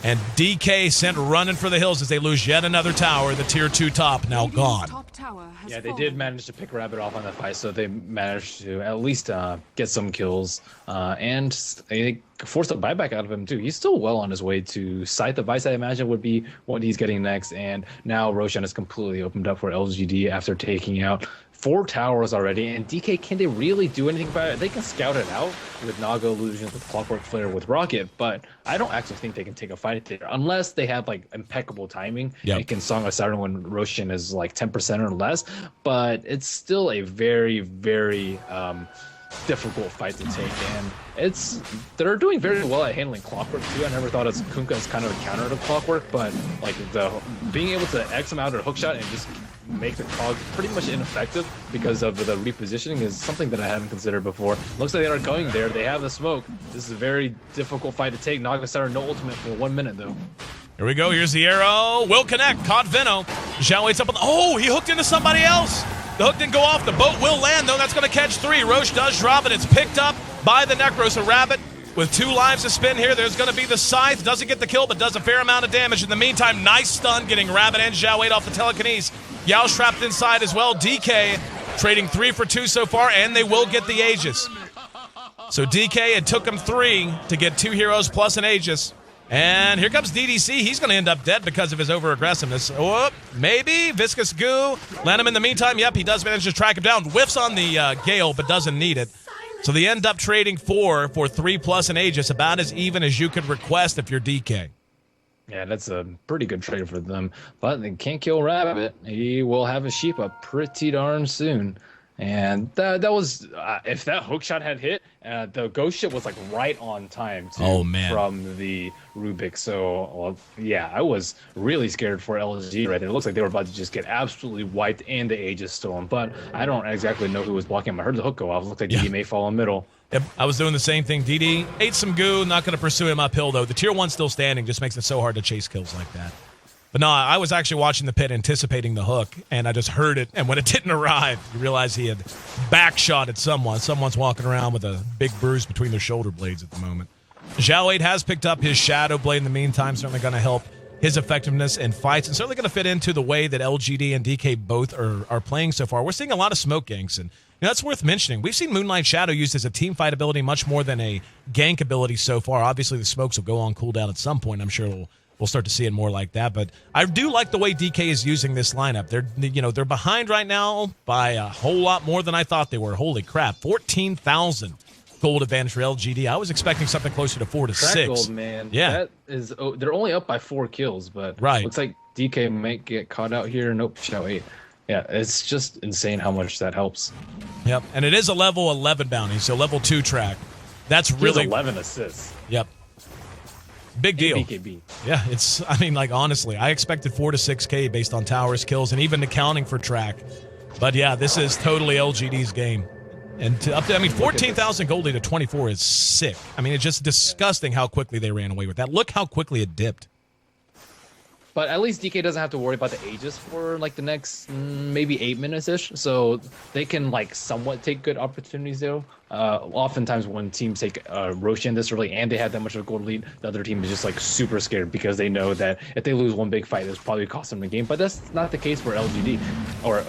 And DK sent running for the hills as they lose yet another tower. The tier 2 top now gone. Yeah, they did manage to pick Rabbit off on that fight, so they managed to at least get some kills. And they forced a buyback out of him, too. He's still well on his way to Scythe of Vice, I imagine, would be what he's getting next. And now Roshan is completely opened up for LGD after taking out 4 towers already. And DK, can they really do anything about it? They can scout it out with Naga Illusions, with Clockwork Flare, with Rocket, but I don't actually think they can take a fight there unless they have like impeccable timing. Yep. They can Song of Siren when Roshan is like 10% or less, but it's still a very, very difficult fight to take, and they're doing very well at handling Clockwork too. I never thought of Kunkka as kind of a counter to Clockwork, but like being able to X him out at a hookshot and just make the cog pretty much ineffective because of the repositioning is something that I hadn't considered before. Looks like they are going there. They have the smoke. This is a very difficult fight to take. Naga Siren no ultimate for 1 minute though. Here we go. Here's the arrow. Will connect. Caught Veno. Zhao waits up on the... Oh, he hooked into somebody else. The hook didn't go off. The boat will land, though. That's going to catch 3. Roche does drop it. It's picked up by the Necros. A Rabbit with 2 lives to spin here. There's going to be the Scythe. Doesn't get the kill, but does a fair amount of damage. In the meantime, nice stun getting Rabbit and Zhao Wade off the telekinesis. Yao's trapped inside as well. DK trading 3 for 2 so far, and they will get the Aegis. So DK, it took him 3 to get 2 heroes plus an Aegis. And here comes DDC. He's going to end up dead because of his over-aggressiveness. Oh, maybe. Viscous Goo. Land him in the meantime. Yep, he does manage to track him down. Whiffs on the Gale, but doesn't need it. So they end up trading 4 for 3 plus an Aegis, about as even as you could request if you're DK. Yeah, that's a pretty good trade for them. But they can't kill Rabbit. He will have his sheep up pretty darn soon. And that was, if that hookshot had hit, the ghost ship was like right on time too, from the Rubik. So, well, yeah, I was really scared for LG right there. It looks like they were about to just get absolutely wiped and the Aegis stolen. But I don't exactly know who was blocking him. I heard the hook go off. It looked like DD may fall in middle. Yep, I was doing the same thing. DD ate some goo. Not going to pursue him uphill, though. The tier 1 still standing just makes it so hard to chase kills like that. But no, I was actually watching the pit anticipating the hook, and I just heard it. And when it didn't arrive, you realize he had backshot at someone. Someone's walking around with a big bruise between their shoulder blades at the moment. Zhao 8 has picked up his Shadow Blade in the meantime, certainly going to help his effectiveness in fights, and certainly going to fit into the way that LGD and DK both are playing so far. We're seeing a lot of smoke ganks, and that's worth mentioning. We've seen Moonlight Shadow used as a team fight ability much more than a gank ability so far. Obviously, the smokes will go on cooldown at some point. I'm sure we'll start to see it more like that. But I do like the way DK is using this lineup. They're behind right now by a whole lot more than I thought they were. Holy crap, 14,000 gold advantage for LGD. I was expecting something closer to 4 to 6. Gold, man. Yeah, that is. They're only up by 4 kills, but right. Looks like DK might get caught out here. Nope, Xiao 8. Yeah, it's just insane how much that helps. Yep, and it is a level 11 bounty, so level 2 track. That's He really... has 11 assists. Yep. Big deal. BKB. Yeah, it's, I mean, like, honestly, I expected 4 to 6K based on towers, kills, and even accounting for track. But yeah, this is totally LGD's game. And up to, I mean, 14,000 gold lead to 24 is sick. I mean, it's just disgusting how quickly they ran away with that. Look how quickly it dipped. But at least DK doesn't have to worry about the Aegis for like the next maybe 8 minutes-ish. So they can like somewhat take good opportunities though. Oftentimes when teams take Roshan this early and they have that much of a gold lead, the other team is just like super scared because they know that if they lose one big fight, it's probably cost them the game. But that's not the case for LGD or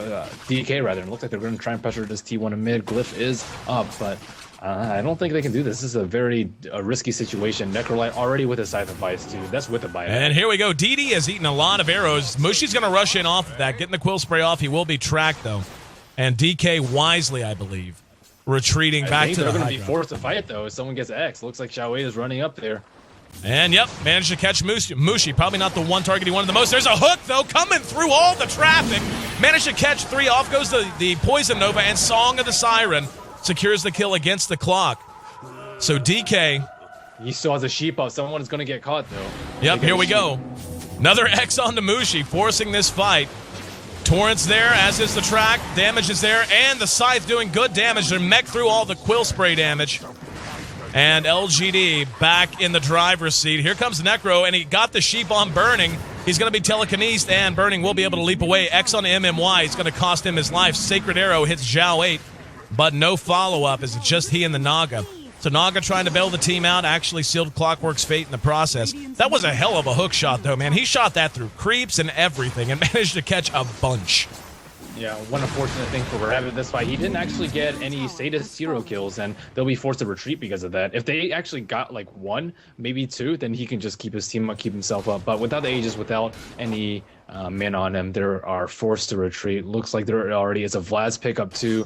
DK rather. It looks like they're going to try and pressure this T1 in mid. Glyph is up, but I don't think they can do this. This is a very risky situation. Necrolite already with a Scythe of Vice too. That's with a bite. And here we go. DD has eaten a lot of arrows. Mushi's going to rush in off of that, getting the quill spray off. He will be tracked though. And DK wisely, I believe, retreating back to the high ground. They're going to be forced to fight though if someone gets X. Looks like Xiao Wei is running up there. And yep, managed to catch Mushi. Probably not the one target he wanted the most. There's a hook though, coming through all the traffic. Managed to catch 3. Off goes the Poison Nova, and Song of the Siren secures the kill against the clock. So DK, he still has a sheep up. Someone is going to get caught though. Yep, here we go. Another X on to Mushi, forcing this fight. Torrent's there, as is the track. Damage is there, and the Scythe doing good damage. They're mech through all the quill spray damage. And LGD back in the driver's seat. Here comes Necro, and he got the sheep on Burning. He's going to be telekinesed, and Burning will be able to leap away. X on MMY. It's going to cost him his life. Sacred Arrow hits Zhao 8, but no follow-up. It's just he and the Naga. So Naga trying to bail the team out, actually sealed Clockwork's fate in the process. That was a hell of a hook shot, though, man. He shot that through creeps and everything and managed to catch a bunch. Yeah, one unfortunate thing for Rabbit this fight, he didn't actually get any Sadist hero kills, and they'll be forced to retreat because of that. If they actually got like 1, maybe 2, then he can just keep his team up, keep himself up. But without the Aegis, without any men on him, they are forced to retreat. Looks like there already is a Vlad's pickup too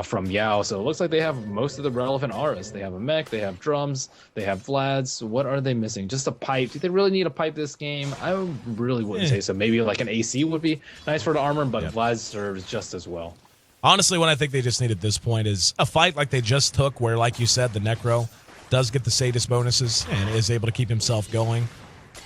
from Yao, so it looks like they have most of the relevant auras. They have a mech, they have drums, they have Vlads. What are they missing? Just a pipe. Do they really need a pipe this game? I really wouldn't say so. Maybe like an AC would be nice for the armor, but Vlad serves just as well. Honestly, what I think they just need at this point is a fight like they just took, where, like you said, the Necro does get the Sadist bonuses and is able to keep himself going,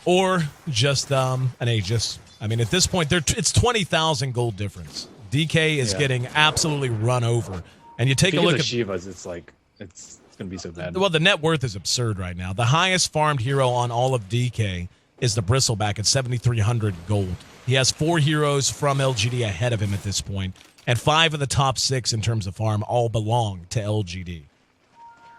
or just an Aegis. I mean, at this point, it's 20,000 gold difference. DK is getting absolutely run over. And you take a look at Shivas, it's like, it's going to be so bad. Well, the net worth is absurd right now. The highest farmed hero on all of DK is the Bristleback at 7,300 gold. He has 4 heroes from LGD ahead of him at this point, and 5 of the top 6 in terms of farm all belong to LGD.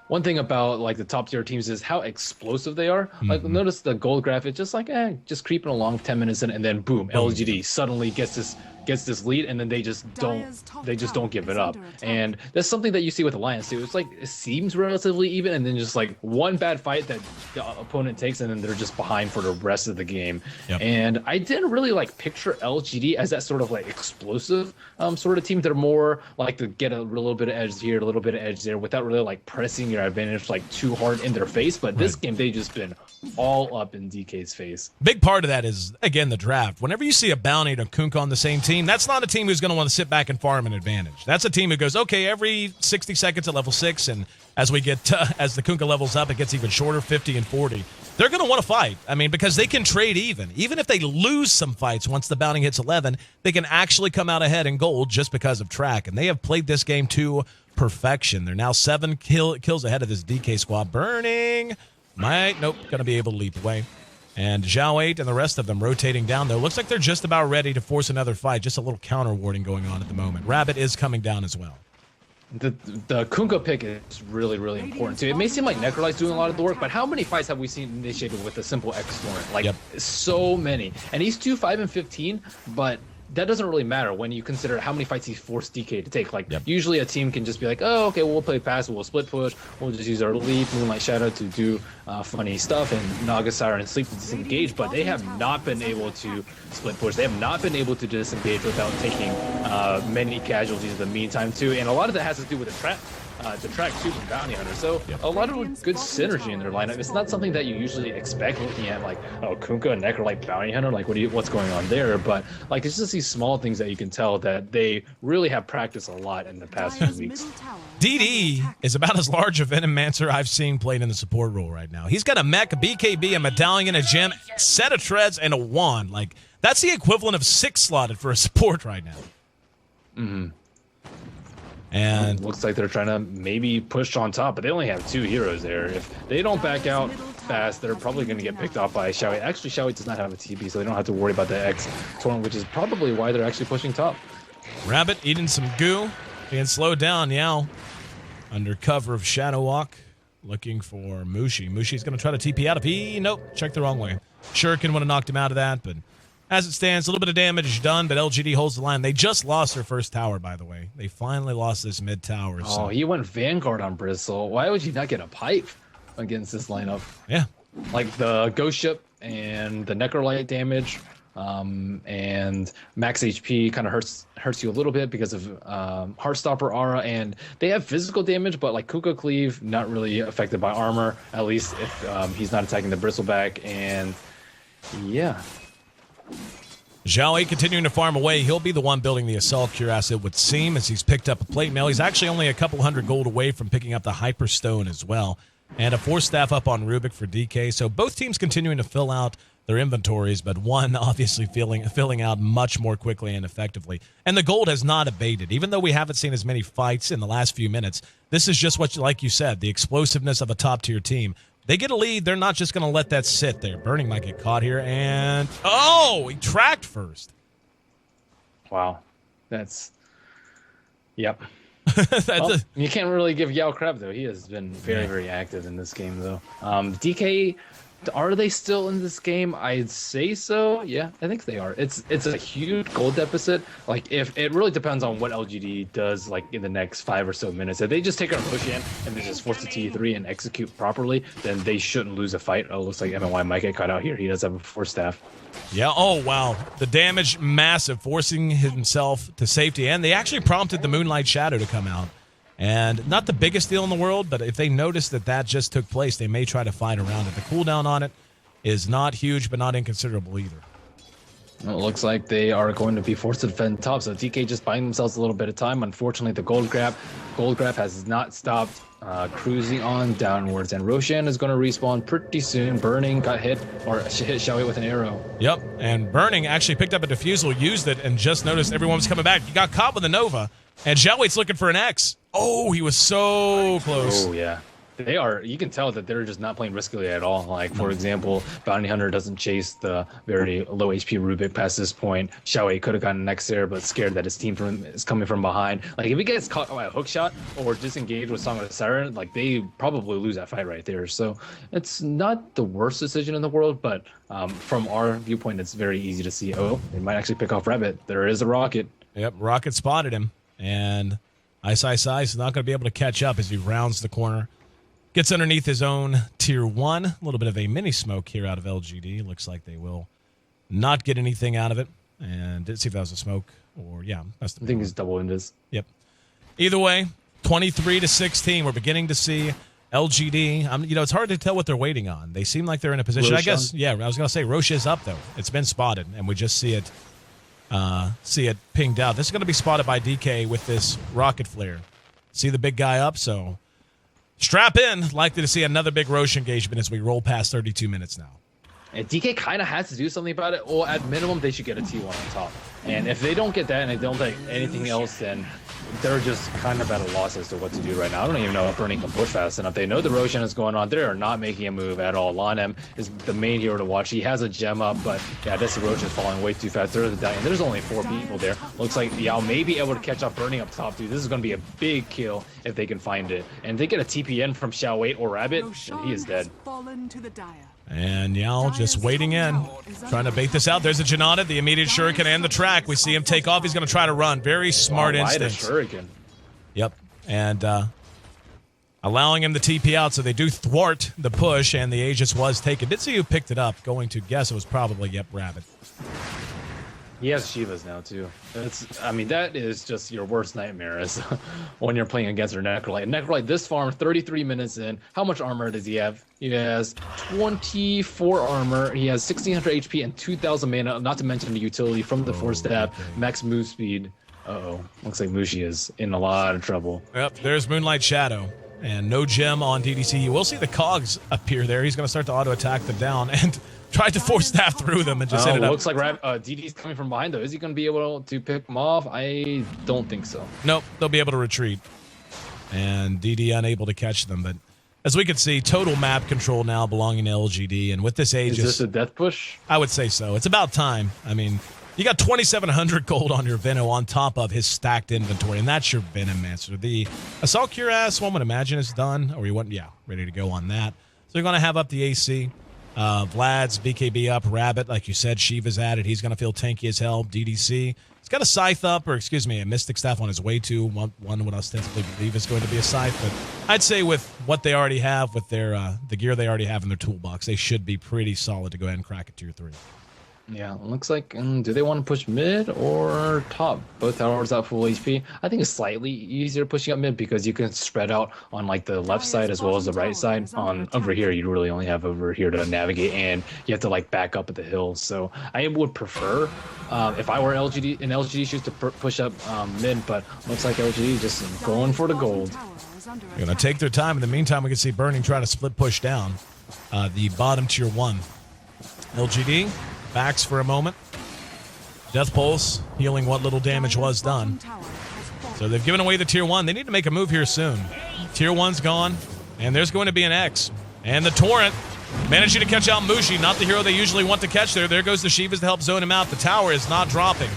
One thing about like the top tier teams is how explosive they are. Like notice the gold graph, it's just like just creeping along 10 minutes in, and then boom, LGD suddenly gets this lead, and then they just don't give it up. And that's something that you see with Alliance too. It's like it seems relatively even, and then just like one bad fight that the opponent takes, and then they're just behind for the rest of the game. And I didn't really like picture LGD as that sort of like explosive sort of team. They're more like to get a little bit of edge here, a little bit of edge there, without really like pressing your advantage like too hard in their face. But this game, they've just been all up in DK's face. Big part of that is, again, the draft. Whenever you see a Bounty and a Kunkka on the same team, that's not a team who's going to want to sit back and farm an advantage. That's a team who goes, okay, every 60 seconds at level 6, and as we get as the Kunkka levels up, it gets even shorter, 50 and 40. They're going to want to fight. I mean, because they can trade even. Even if they lose some fights once the Bounty hits 11, they can actually come out ahead in gold just because of track. And they have played this game to perfection. They're now 7 kills ahead of this DK squad. Burning. Nope, going to be able to leap away. And Zhao 8 and the rest of them rotating down, though. Looks like they're just about ready to force another fight. Just a little counter warding going on at the moment. Rabbit is coming down as well. The Kunkka pick is really, really important too. It may seem like Necrolite's doing a lot of the work, but how many fights have we seen initiated with a simple X Torrent? Like, so many. And he's 2, 5, and 15, but that doesn't really matter when you consider how many fights he's forced DK to take. Like, usually a team can just be like, oh, okay, we'll play passive, we'll split push, we'll just use our leap, Moonlight Shadow to do funny stuff, and Naga Siren and Sleep to disengage, but they have not been able to split push. They have not been able to disengage without taking many casualties in the meantime, too. And a lot of that has to do with the trap detract too from Bounty Hunter. So a lot of good synergy in their lineup. It's not something that you usually expect looking at like, oh, Kunkka and Necrolite Bounty Hunter, like what's going on there? But like it's just these small things that you can tell that they really have practiced a lot in the past few weeks. DD is about as large a Venomancer I've seen played in the support role right now. He's got a mech, a BKB, a medallion, a gem, set of treads, and a wand. Like that's the equivalent of 6 slotted for a support right now. Mm-hmm. And looks like they're trying to maybe push on top, but they only have 2 heroes there. If they don't back out fast, they're probably going to get picked off by Xiaowei. Actually, Xiaowei does not have a TP, so they don't have to worry about the X torn, which is probably why they're actually pushing top. Rabbit eating some goo, being slowed down. Yao under cover of Shadow Walk, looking for Mushi. Mushi's going to try to TP out of he. Nope, checked the wrong way. Shuriken would have knocked him out of that, but as it stands, a little bit of damage done, but LGD holds the line. They just lost their first tower, by the way. They finally lost this mid tower. Oh, he went Vanguard on Bristle. Why would you not get a pipe against this lineup? Yeah. Like the Ghost Ship and the Necrolite damage and max HP kind of hurts you a little bit because of Heartstopper Aura, and they have physical damage, but like Kunkka Cleave, not really affected by armor, at least if he's not attacking the Bristleback, and yeah. Zhao Wei continuing to farm away. He'll be the one building the Assault Cuirass, it would seem, as he's picked up a plate mail. He's actually only a couple hundred gold away from picking up the Hyperstone as well. And a Force Staff up on Rubik for DK. So both teams continuing to fill out their inventories, but one obviously filling out much more quickly and effectively. And the gold has not abated. Even though we haven't seen as many fights in the last few minutes, this is just what, like you said, the explosiveness of a top-tier team. They get a lead. They're not just going to let that sit there. Burning might get caught here. And, oh, he tracked first. Wow. That's, yep. Well, you can't really give Yao crap, though. He has been very, very active in this game, though. DK, are they still in this game? I'd say so. Yeah, I think they are. It's a huge gold deficit. Like, if it really depends on what LGD does, like, in the next 5 or so minutes. If they just take a push in and they just force the T3 and execute properly, then they shouldn't lose a fight. Oh, looks like MNY might get caught out here. He does have a Force Staff. Yeah, oh, wow. The damage, massive, forcing himself to safety. And they actually prompted the Moonlight Shadow to come out. And not the biggest deal in the world, but if they notice that that just took place, they may try to fight around it. The cooldown on it is not huge, but not inconsiderable either. Well, it looks like they are going to be forced to defend top, so DK just buying themselves a little bit of time. Unfortunately, the gold grab has not stopped cruising on downwards, and Roshan is going to respawn pretty soon. Burning got hit Xiaowei with an arrow. Yep, and Burning actually picked up a defusal, used it, and just noticed everyone was coming back. He got caught with a Nova, and Xiaowei's looking for an X. Oh, he was so close. Oh, yeah. They are, you can tell that they're just not playing riskily at all. Like, for example, Bounty Hunter doesn't chase the very low HP Rubik past this point. Xiaowei could have gotten next there, but scared that his team is coming from behind. Like, if he gets caught by a hook shot or disengaged with Song of the Siren, like, they probably lose that fight right there. So it's not the worst decision in the world, but from our viewpoint, it's very easy to see, oh, they might actually pick off Rabbit. There is a Rocket. Yep, Rocket spotted him, and Ice is not going to be able to catch up as he rounds the corner. Gets underneath his own tier 1. A little bit of a mini smoke here out of LGD. Looks like they will not get anything out of it. And didn't see if that was a smoke or, yeah. That's the I think it's double invis. Yep. Either way, 23-16. We're beginning to see LGD. It's hard to tell what they're waiting on. They seem like they're in a position. Roshan? I guess, yeah, I was going to say Roche is up, though. It's been spotted, and we just see it pinged out. This is going to be spotted by DK with this rocket flare. See the big guy up, so strap in. Likely to see another big Roche engagement as we roll past 32 minutes now. And DK kind of has to do something about it, or at minimum, they should get a T1 on top. And if they don't get that and they don't take anything else, then they're just kind of at a loss as to what to do right now. I don't even know if Burning can push fast enough. They know the Roshan is going on. They are not making a move at all. Lanem is the main hero to watch. He has a gem up, but yeah, this Roshan is falling way too fast. They're dying. There's only 4 people there. Looks like Yao may be able to catch up Burning up top, dude. This is going to be a big kill if they can find it. And if they get a TPN from Xiaowei or Rabbit, and he is dead. And Yao just waiting in, trying to bait this out. There's a Janata, the immediate Shuriken, and the track. We see him take off. He's going to try to run. Very smart instincts. Shuriken. Yep. And allowing him to TP out, so they do thwart the push, and the Aegis was taken. Did see who picked it up. Going to guess it was probably, yep, Rabbit. He has Shivas now too. I mean, that is just your worst nightmare is when you're playing against her Necrolite. Necrolite this farm, 33 minutes in. How much armor does he have? He has 24 armor. He has 1600 HP and 2000 mana. Not to mention the utility from the Force Staff, max move speed. Uh-oh, looks like Mushi is in a lot of trouble. Yep, there's Moonlight Shadow. And no gem on DDC. You will see the cogs appear there. He's going to start to auto-attack them down and tried to force staff through them and just ended up. Looks like DD's coming from behind, though. Is he going to be able to pick them off? I don't think so. Nope, they'll be able to retreat. And DD unable to catch them. But as we can see, total map control now belonging to LGD. And with this Aegis... Is this a death push? I would say so. It's about time. I mean... You got 2,700 gold on your Venom on top of his stacked inventory, and that's your Venom Master. The Assault Cuirass, one would imagine, is done, or you want, ready to go on that. So you're going to have up the AC. Vlad's BKB up, Rabbit, like you said, Shiva's at it. He's going to feel tanky as hell. DDC. He's got a Scythe up, or excuse me, a Mystic Staff on his way to. One would ostensibly believe is going to be a Scythe, but I'd say with what they already have, with their the gear they already have in their toolbox, they should be pretty solid to go ahead and crack a tier 3. Yeah, looks like, do they want to push mid or top? Both towers out full HP. I think it's slightly easier pushing up mid because you can spread out on like the left side as well as the right side. On over here, you really only have over here to navigate, and you have to like back up at the hills. So I would prefer, if I were LGD in LGD shoes, to push up mid, but looks like LGD just going for the gold. They're going to take their time. In the meantime, we can see Burning try to split push down the bottom tier 1. LGD backs for a moment. Death Pulse healing what little damage was done. So they've given away the tier 1. They need to make a move here soon. Tier 1's gone, and there's going to be an X. And the Torrent managing to catch out Mushi, not the hero they usually want to catch there. There goes the Shivas to help zone him out. The tower is not dropping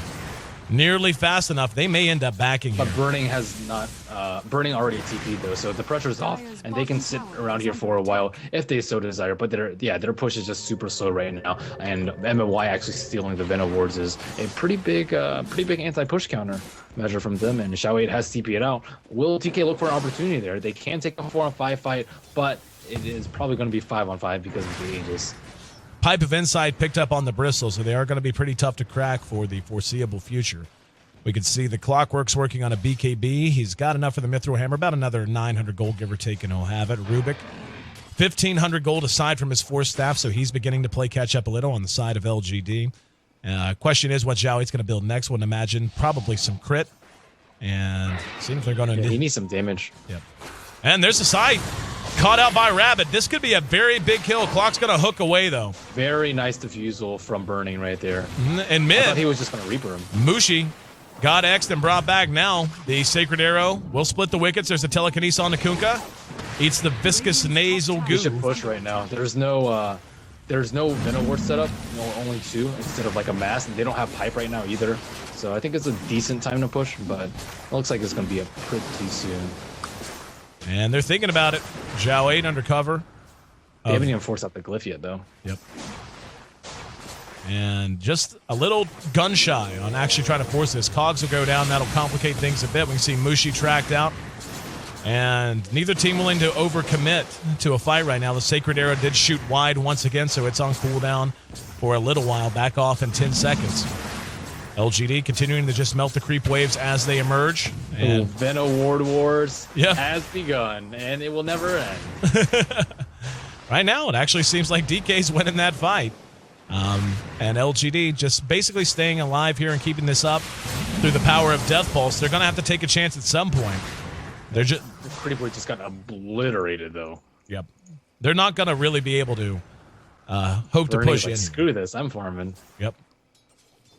nearly fast enough. They may end up backing here. But Burning has not, Burning already TP'd though, so the pressure's off, and they can sit around here for a while if they so desire. But their push is just super slow right now, and MMY actually stealing the Venom wards is a pretty big anti-push counter measure from them. And Xiao 8 has TP'd out. Will TK look for an opportunity there? They can take a 4-on-5 fight, but it is probably going to be 5-on-5 because of the Aegis. Pipe of Insight picked up on the Bristle, so they are going to be pretty tough to crack for the foreseeable future. We can see the Clockwork's working on a BKB. He's got enough for the Mithril Hammer, about another 900 gold, give or take, and he'll have it. Rubik, 1,500 gold aside from his Force Staff, so he's beginning to play catch-up a little on the side of LGD. Question is what Zhao Eight's going to build next. Wouldn't imagine probably some crit, and seems they're going to... Yeah, he needs some damage. Yep. And there's the Scythe. Caught out by Rabbit. This could be a very big kill. Clock's going to hook away, though. Very nice defusal from Burning right there. And mid, I thought he was just going to Reaper him. Mushi got X'd and brought back now. The Sacred Arrow will split the wickets. There's a Telekinesis on the Kunkka. Eats the viscous nasal goo. He should push right now. There's no Venom Ward setup. Only 2 instead of like a mass. And they don't have pipe right now either. So I think it's a decent time to push, but it looks like it's going to be a pretty soon. And they're thinking about it. Zhao 8 undercover. They haven't even forced out the glyph yet, though. Yep. And just a little gun shy on actually trying to force this. Cogs will go down. That'll complicate things a bit. We can see Mushi tracked out. And neither team willing to overcommit to a fight right now. The Sacred Arrow did shoot wide once again, so it's on cooldown for a little while. Back off in 10 seconds. LGD continuing to just melt the creep waves as they emerge. And Venom Wars has begun, and it will never end. Right now, it actually seems like DK's winning that fight. And LGD just basically staying alive here and keeping this up through the power of Death Pulse. They're going to have to take a chance at some point. They're just... The Pretty Boy just got obliterated, though. Yep. They're not going to really be able to hope to push in. Screw this, I'm farming. Yep.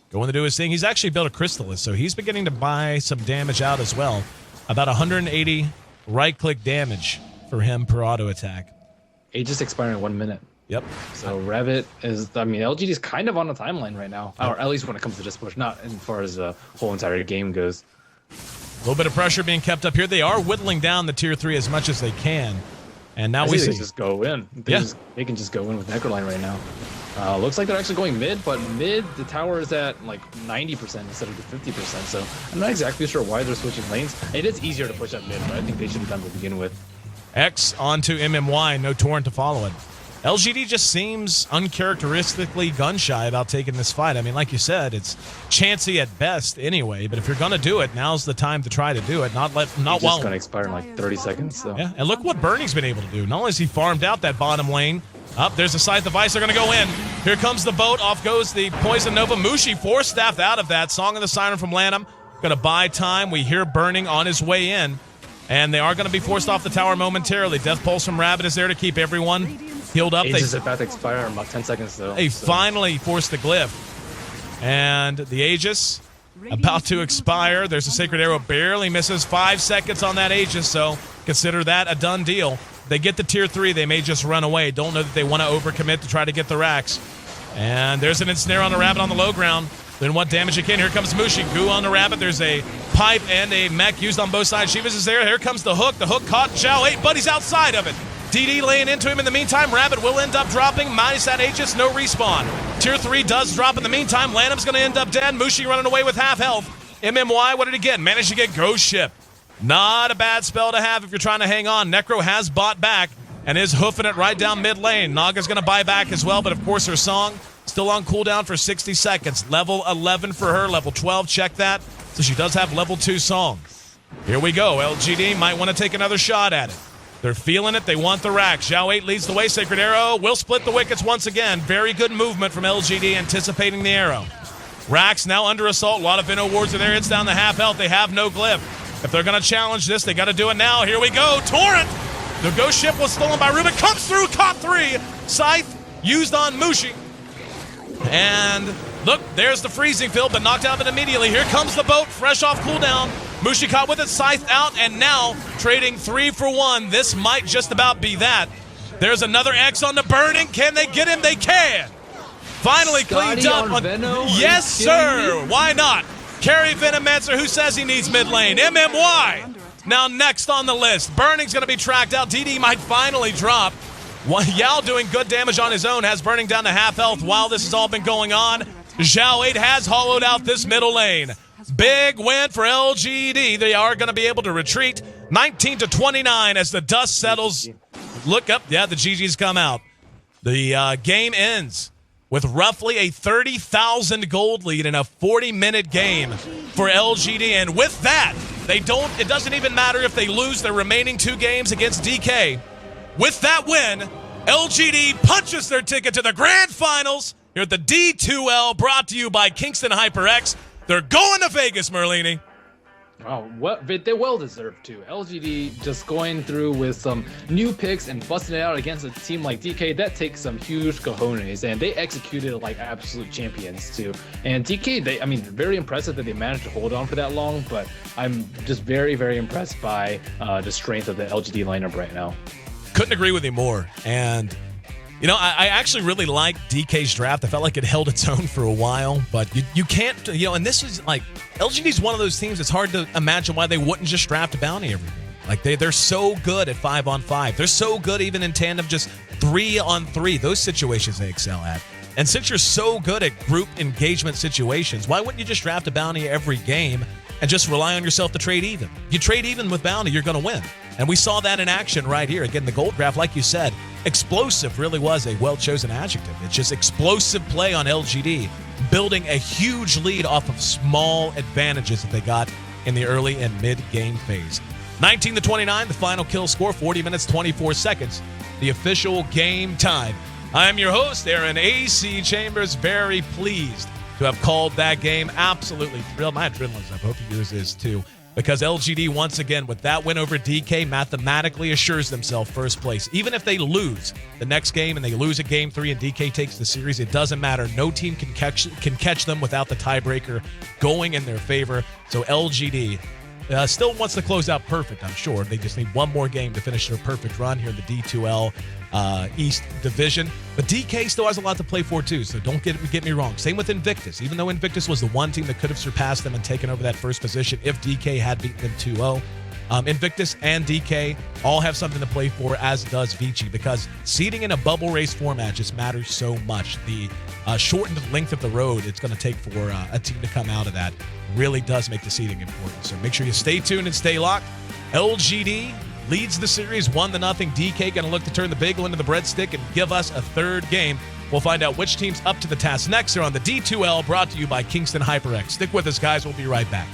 Going to do his thing. He's actually built a Crystallis, so he's beginning to buy some damage out as well. About 180 right-click damage for him per auto attack. Aegis expiring in 1 minute. Yep. So Rabbit is, I mean, LGD is kind of on the timeline right now, or at least when it comes to this push, not as far as the whole entire game goes. A little bit of pressure being kept up here. They are whittling down the tier 3 as much as they can. And now we see... They just go in. They can just go in with Necroline right now. Looks like they're actually going mid, but mid, the tower is at like 90% instead of the 50%, so I'm not exactly sure why they're switching lanes. It is easier to push up mid, but I think they should have done to begin with. X onto MMY, no Torrent to follow it. LGD just seems uncharacteristically gun-shy about taking this fight. I mean, like you said, it's chancy at best anyway, but if you're going to do it, now's the time to try to do it. Not It's while going to expire in like 30 seconds. So. Yeah, and look what Bernie's been able to do. Not only has he farmed out that bottom lane, there's a Scythe device. They're going to go in. Here comes the boat. Off goes the Poison Nova. Mushi force-staffed out of that. Song of the Siren from Lanham. Going to buy time. We hear Burning on his way in. And they are going to be forced off the tower momentarily. Death Pulse from Rabbit is there to keep everyone healed up. Aegis is about to expire in about 10 seconds, though. They finally forced the glyph. And the Aegis about to expire. There's a Sacred Arrow. Barely misses. 5 seconds on that Aegis, so consider that a done deal. They get the tier 3. They may just run away. Don't know that they want to overcommit to try to get the racks. And there's an ensnare on the Rabbit on the low ground. Then what damage it can. Here comes Mushi. Goo on the Rabbit. There's a pipe and a mech used on both sides. Shivas is there. Here comes the hook. The hook caught Zhao 8, but he's outside of it. DD laying into him in the meantime. Rabbit will end up dropping. Minus that Aegis, no respawn. Tier 3 does drop in the meantime. Lanham's going to end up dead. Mushi running away with half health. MMY, what did he get? Managed to get Ghost Ship. Not a bad spell to have if you're trying to hang on. Necro has bought back and is hoofing it right down mid lane. Naga's going to buy back as well, but of course her song still on cooldown for 60 seconds. Level 11 for her, level 12, check that. So she does have level 2 song. Here we go. LGD might want to take another shot at it. They're feeling it. They want the rack. Zhao 8 leads the way. Sacred Arrow will split the wickets once again. Very good movement from LGD anticipating the arrow. Racks now under assault. A lot of Inno wards are there. It's down to half health. They have no glyph. If they're going to challenge this, they got to do it now. Here we go. Torrent. The Ghost Ship was stolen by Rubik. Comes through. Caught 3. Scythe used on Mushi. And look, there's the freezing field, but knocked out of it immediately. Here comes the boat, fresh off cooldown. Mushi caught with it, Scythe out, and now trading 3 for 1. This might just about be that. There's another X on the Burning. Can they get him? They can. Finally cleaned up. Yes, sir. Why not? Carry Venomancer, who says he needs mid lane. MMY. Now next on the list. Burning's going to be tracked out. DD might finally drop. Yao doing good damage on his own, has Burning down to half health while this has all been going on. Zhao 8 has hollowed out this middle lane. Big win for LGD. They are going to be able to retreat 19-29 as the dust settles. Look up. Yeah, the GG's come out. The game ends with roughly a 30,000 gold lead in a 40-minute game for LGD. And with that, it doesn't even matter if they lose their remaining 2 games against DK. With that win, LGD punches their ticket to the grand finals here at the D2L, brought to you by Kingston HyperX. They're going to Vegas, Merlini. Oh, they well deserved to. LGD just going through with some new picks and busting it out against a team like DK. That takes some huge cojones, and they executed like absolute champions too. And DK, very impressive that they managed to hold on for that long. But I'm just very, very impressed by the strength of the LGD lineup right now. Couldn't agree with you more. And I actually really liked DK's draft. I felt like it held its own for a while, but you can't, and this is like, LGD's one of those teams, it's hard to imagine why they wouldn't just draft a bounty every game. Like, they're so good at 5-on-5. They're so good even in tandem, just 3-on-3. Those situations they excel at. And since you're so good at group engagement situations, why wouldn't you just draft a bounty every game and just rely on yourself to trade even? You trade even with bounty, you're going to win. And we saw that in action right here. Again, the gold draft, like you said, explosive really was a well-chosen adjective. It's just explosive play on LGD, building a huge lead off of small advantages that they got in the early and mid-game phase. 19-29, the final kill score, 40 minutes, 24 seconds, the official game time. I am your host, Aaron AC Chambers, very pleased to have called that game. Absolutely thrilled. My adrenaline's up. Hope yours is too. Because LGD, once again, with that win over DK, mathematically assures themselves first place. Even if they lose the next game and they lose at Game 3 and DK takes the series, it doesn't matter. No team can catch them without the tiebreaker going in their favor. So LGD still wants to close out perfect, I'm sure. They just need one more game to finish their perfect run here in the D2L East Division. But DK still has a lot to play for, too, so don't get me wrong. Same with Invictus. Even though Invictus was the one team that could have surpassed them and taken over that first position if DK had beaten them 2-0. Invictus and DK all have something to play for, as does Vici, because seeding in a bubble race format just matters so much. The shortened length of the road it's going to take for a team to come out of that really does make the seeding important. So make sure you stay tuned and stay locked. LGD leads the series 1-0. DK going to look to turn the bagel into the breadstick and give us a third game. We'll find out which team's up to the task next here on the D2L, brought to you by Kingston HyperX. Stick with us, guys. We'll be right back.